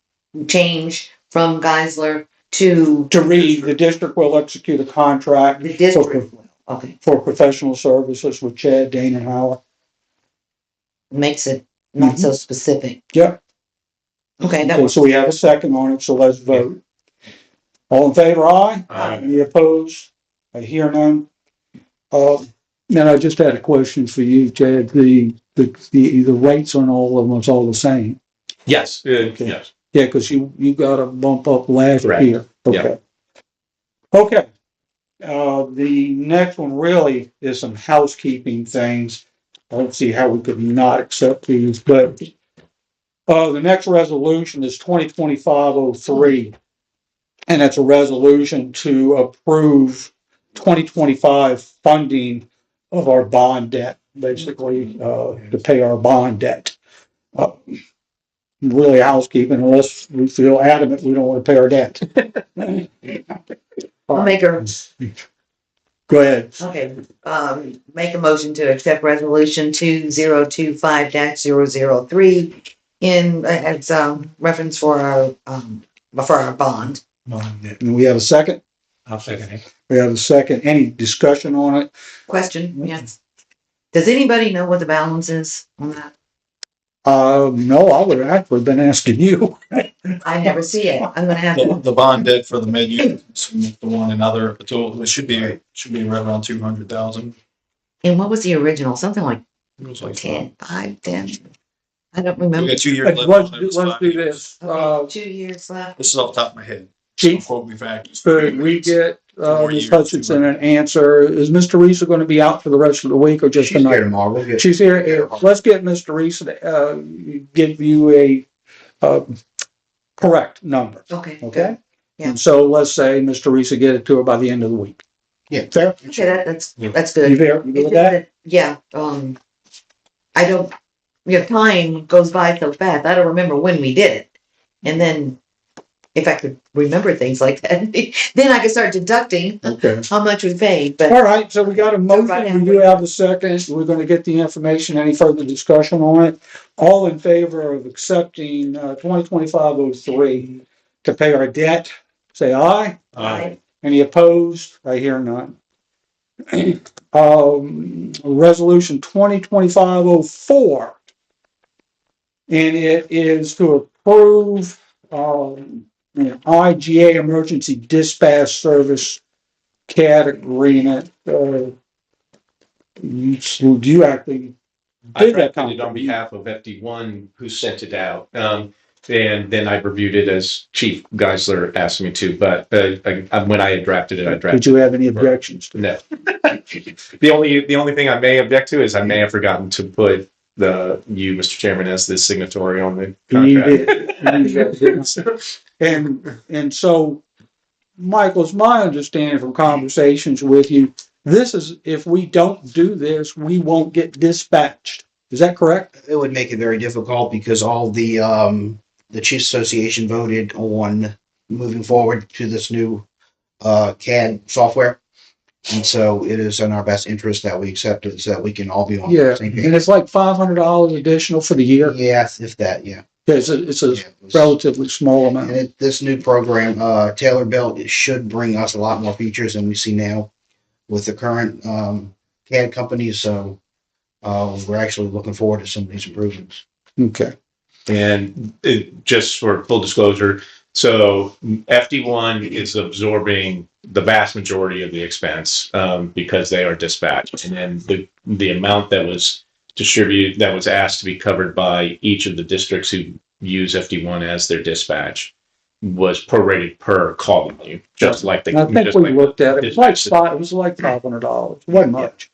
Change from Geisler to To read, the district will execute a contract the district. Okay, for professional services with Chad, Dane, and Howard. makes it not so specific. Yep. Okay, that Okay, was, so we have a second on it, so let's vote. All in favor, aye? Aye. Any opposed? I hear none. And I just had a question for you, Chad. The rates on all of them is all the same. Yes, Okay. yes. Yeah, because you got a bump up last Correct. year. Okay. Okay. The next one really is some housekeeping things. I don't see how we could not accept these, but the next resolution is 2025-03. And it's a resolution to approve 2025 funding of our bond debt, basically, to pay our bond debt. Really housekeeping, unless we feel adamant we don't want to pay our debt. I'll make a, Go ahead. okay, make a motion to accept resolution 2025-003 in, as, reference for our bond. And we have a second? I'll second it. We have a second. Any discussion on it? Question, yes. Does anybody know what the balance is on that? No, I would have actually been asking you. I never see it. I'm gonna have The, to, the bond debt for the menu, the one and other, it should be right around 200,000. and what was the original? Something like It was like 10, 5, 10? I don't We remember. got 2 years Let's, left. on it. It's let's fine. do this. Okay, 2 years left. This is off the top of my head. Chief, Quote me back. could we get, More Ms. years. Hutchinson an answer? Is Mr. Reese going to be out for the rest of the week or just She's here tonight? tomorrow. We'll get. She's here. Let's get Mr. Reese, give you a, correct number, Okay, okay? good. Yeah. And so let's say Mr. Reese will get it to her by the end of the week. Yeah. Fair? Okay, that's You good. there? You good It's with just that? that- Yeah, I don't, time goes by so fast. I don't remember when we did it. And then if I could remember things like that, then I could start deducting Okay. how much we paid, but All right, so we got a Right motion, now. we do have a second, we're gonna get the information, any further discussion on it? All in favor of accepting, 2025-03 to pay our debt, say aye. I, Any opposed? I hear none. Resolution 2025-04. And it is to approve, IGA Emergency Dispatch Service CAD agreement. You actually I did that drafted it on behalf of FD1, who sent it out. And then I reviewed it as Chief Geisler asked me to, but when I had drafted it, I Did drafted you have any objections to no. The only thing I may object to is I may have forgotten to put you, Mr. Chairman, as the signatory on the You contract. did. And so, Michael, it's my understanding from conversations with you, this is, if we don't do this, we won't get dispatched. Is that correct? It would make it very difficult because all the Chiefs Association voted on moving forward to this new CAD software. And so it is in our best interest that we accept it so that we can all be on Yeah, the same and page. it's like $500 additional for the year. Yeah, if that, yeah. Yeah, it's a Yeah, it was- relatively small And amount. this new program, Taylor Built, it should bring us a lot more features than we see now with the current CAD companies. So we're actually looking forward to some of these improvements. Okay. And just for full disclosure, so FD1 is absorbing the vast majority of the expense because they are dispatched. And then the amount that was distributed, that was asked to be covered by each of the districts who use FD1 as their dispatch was prorated per call value, just like the. And I think just we like looked at it. It was like dispatch. $500. It wasn't much.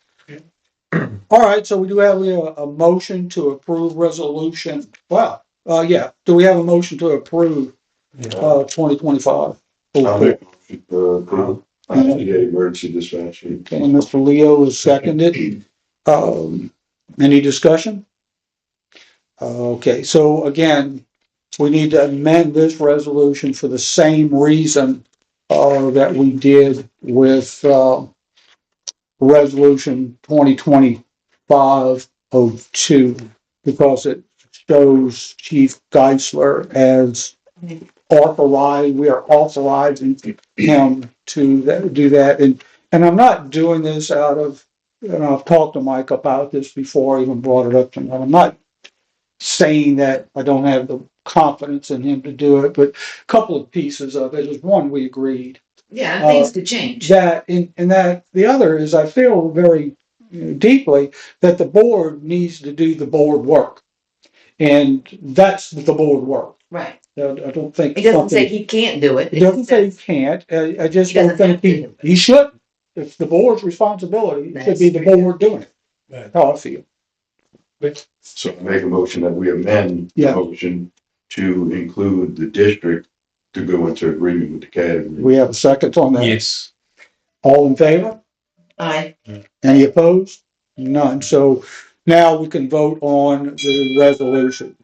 All right, so we do have a motion to approve resolution. Wow. Yeah. Do we have a motion to approve 2025? I'll make Okay, the emergency dispatch. Mr. Leo is seconded. Any discussion? Okay, so again, we need to amend this resolution for the same reason that we did with resolution 2025-02, because it shows Chief Geisler as authorized. We are authorizing him to do that. And I'm not doing this out of, and I've talked to Mike about this before, I even brought it up to him. I'm not saying that I don't have the confidence in him to do it, but a couple of pieces of it is, one, we agreed. Yeah, things could change. That, and that the other is, I feel very deeply that the board needs to do the board work. And that's the board work. Right. I don't think. It doesn't say something- he can't do it. It doesn't say he can't. I just He don't doesn't think have to do it. he shouldn't. It's the board's responsibility. It should be the board doing it. That's how I feel. So I make a motion that we amend the Yeah. motion to include the district to go into agreement with the CAD. We have a second on that. Yes. All in favor? Aye. Any opposed? None. So now we can vote on the resolution.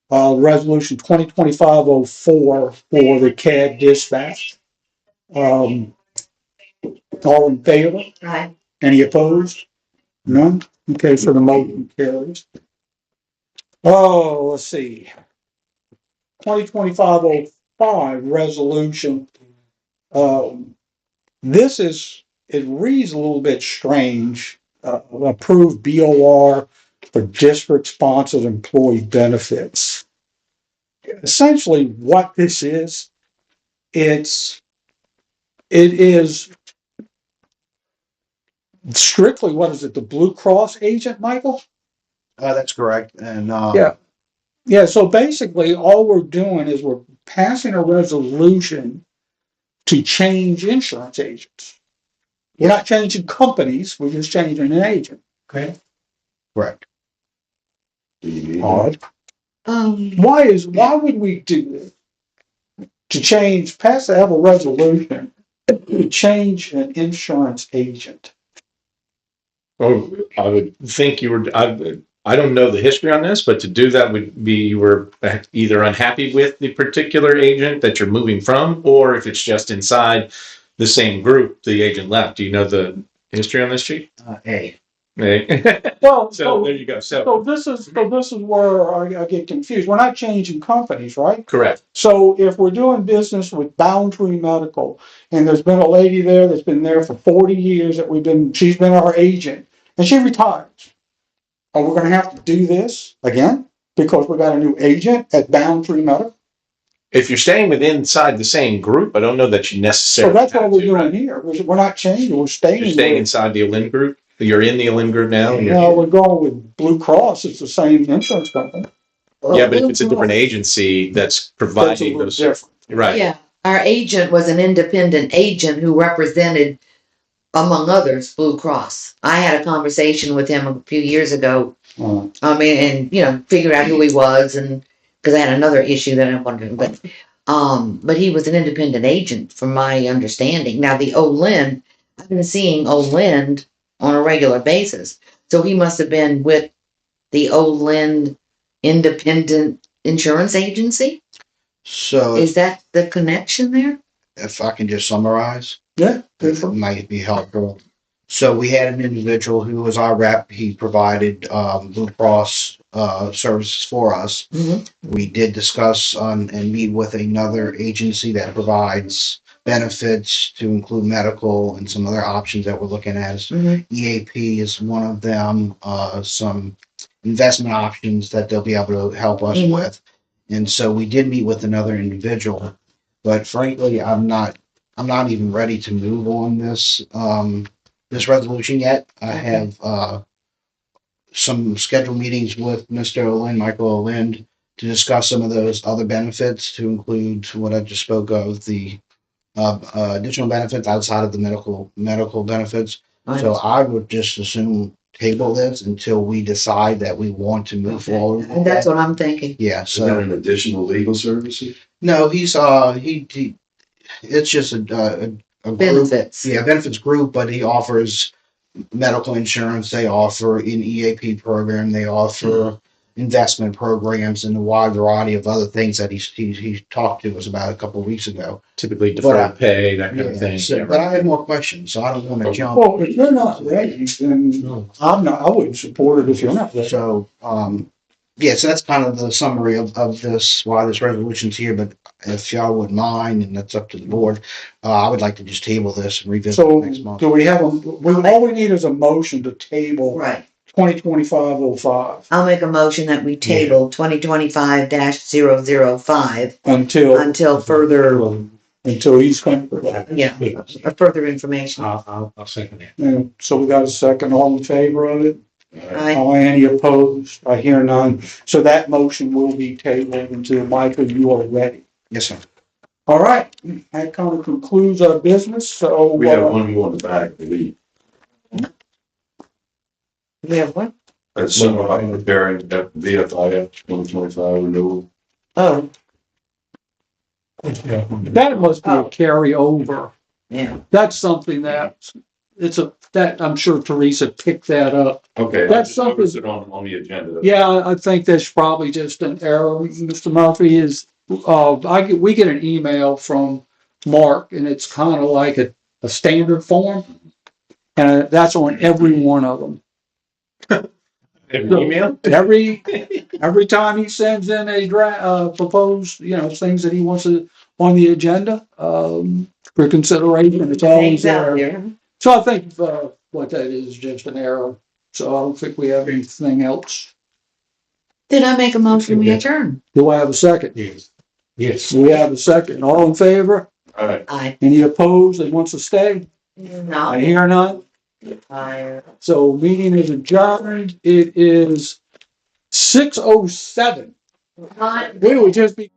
Resolution 2025-04 for the CAD dispatch. All in favor? Aye. Any opposed? None? Okay, so the motion carries. Oh, let's see. 2025-05 resolution. This is, it reads a little bit strange. Approved BOR for district-sponsored employee benefits. Essentially, what this is, it is strictly, what is it, the Blue Cross agent, Michael? That's correct. And Yeah. Yeah, so basically, all we're doing is we're passing a resolution to change insurance agents. We're not changing companies, we're just changing an agent. Okay. correct. Odd. Um, Why would we do this? To change, have a resolution to change an insurance agent. Oh, I would think you were, I don't know the history on this, but to do that would be you were either unhappy with the particular agent that you're moving from, or if it's just inside the same group, the agent left. Do you know the history on this, Chief? A. Hey. Well, So there you go. So So this is where I get confused. We're not changing companies, right? correct. So if we're doing business with Boundary Medical, and there's been a lady there that's been there for 40 years she's been our agent, and she retires. Are we gonna have to do this again? Because we got a new agent at Boundary Medical? If you're staying within inside the same group, I don't know that you So necessarily. that's what have we're to, doing right? here. We're not changing, we're staying. You're staying with- inside the Olin group. You're in the Olin group now. and you're- No, we're going with Blue Cross. It's the same insurance company. Yeah, but if it's a different agency that's That's a providing little those, different. right? yeah, our agent was an independent agent who represented, among others, Blue Cross. I had a conversation with him a few years ago. And figure out who he was, and because I had another issue that I wanted, but he was an independent agent, from my understanding. Now the Olin, I've been seeing Olin on a regular basis, so he must have been with the Olin Independent Insurance Agency. So Is that the connection there? if I can just summarize, Yeah. good This for- might be helpful. So we had an individual who was our rep. He provided Blue Cross services for us. Mhm. We did discuss and meet with another agency that provides benefits to include medical and some other options that we're looking at. Mhm. EAP is one of them. Some investment options that they'll be able to help us Mhm. with. And so we did meet with another individual, but frankly, I'm not even ready to move on this resolution yet. I have some scheduled meetings with Mr. Lind, Michael Lind, to discuss some of those other benefits, to include what I just spoke of, the additional benefits outside of the medical benefits. So I would just assume table this until we decide that we want to move forward. And that's what I'm thinking. Yeah, Is that so an additional legal services? no, he's he it's just a group. Benefits. Yeah, benefits group, but he offers medical insurance. They offer an EAP program. They offer investment programs and a wide variety of other things that he talked to us about a couple of weeks ago. Typically But I- deferred pay, that kind of Yeah, thing. so- Yeah, but right. I have more questions, so I don't want to jump. Well, if you're not ready, then I wouldn't support it if you're not ready. So, yeah, so that's kind of the summary of this, why this resolution's here, but if y'all wouldn't mind, and that's up to the board, I would like to just table this and revisit So it next month. do we have all we need is a motion to table Right. 2025-05 I'll make a motion that we table 2025-005 until further, until he's come. yeah, further information. I'll second that. Yeah, so we got a second, all in favor of it? Aye. Any opposed? I hear none. So that motion will be tabled until, Michael, you are ready. Yes, sir. All right, that kind of concludes our business, so. We have one more in the back, I believe. We have one? That's similar, preparing that VFIF 2025 renewal. Oh, That must be a carryover. yeah. That's something that I'm sure Teresa picked that up. Okay. That's I noticed something- it on the agenda. Yeah, I think that's probably just an error. Mr. Murphy is, we get an email from Mark and it's kind of like a standard form. And that's on every one of them. Email? Every time he sends in a proposed, things that he wants to, on the agenda, for consideration, it's always Things out there. there. So I think, what that is just an error. So I don't think we have anything else. Did I make a motion? We adjourn. Do I have a second? Yes. We have a second. All in favor? All right. Aye. Any opposed that wants to stay? I No. hear none. Aye. So meeting is adjourned. It is 6:07. We would just be.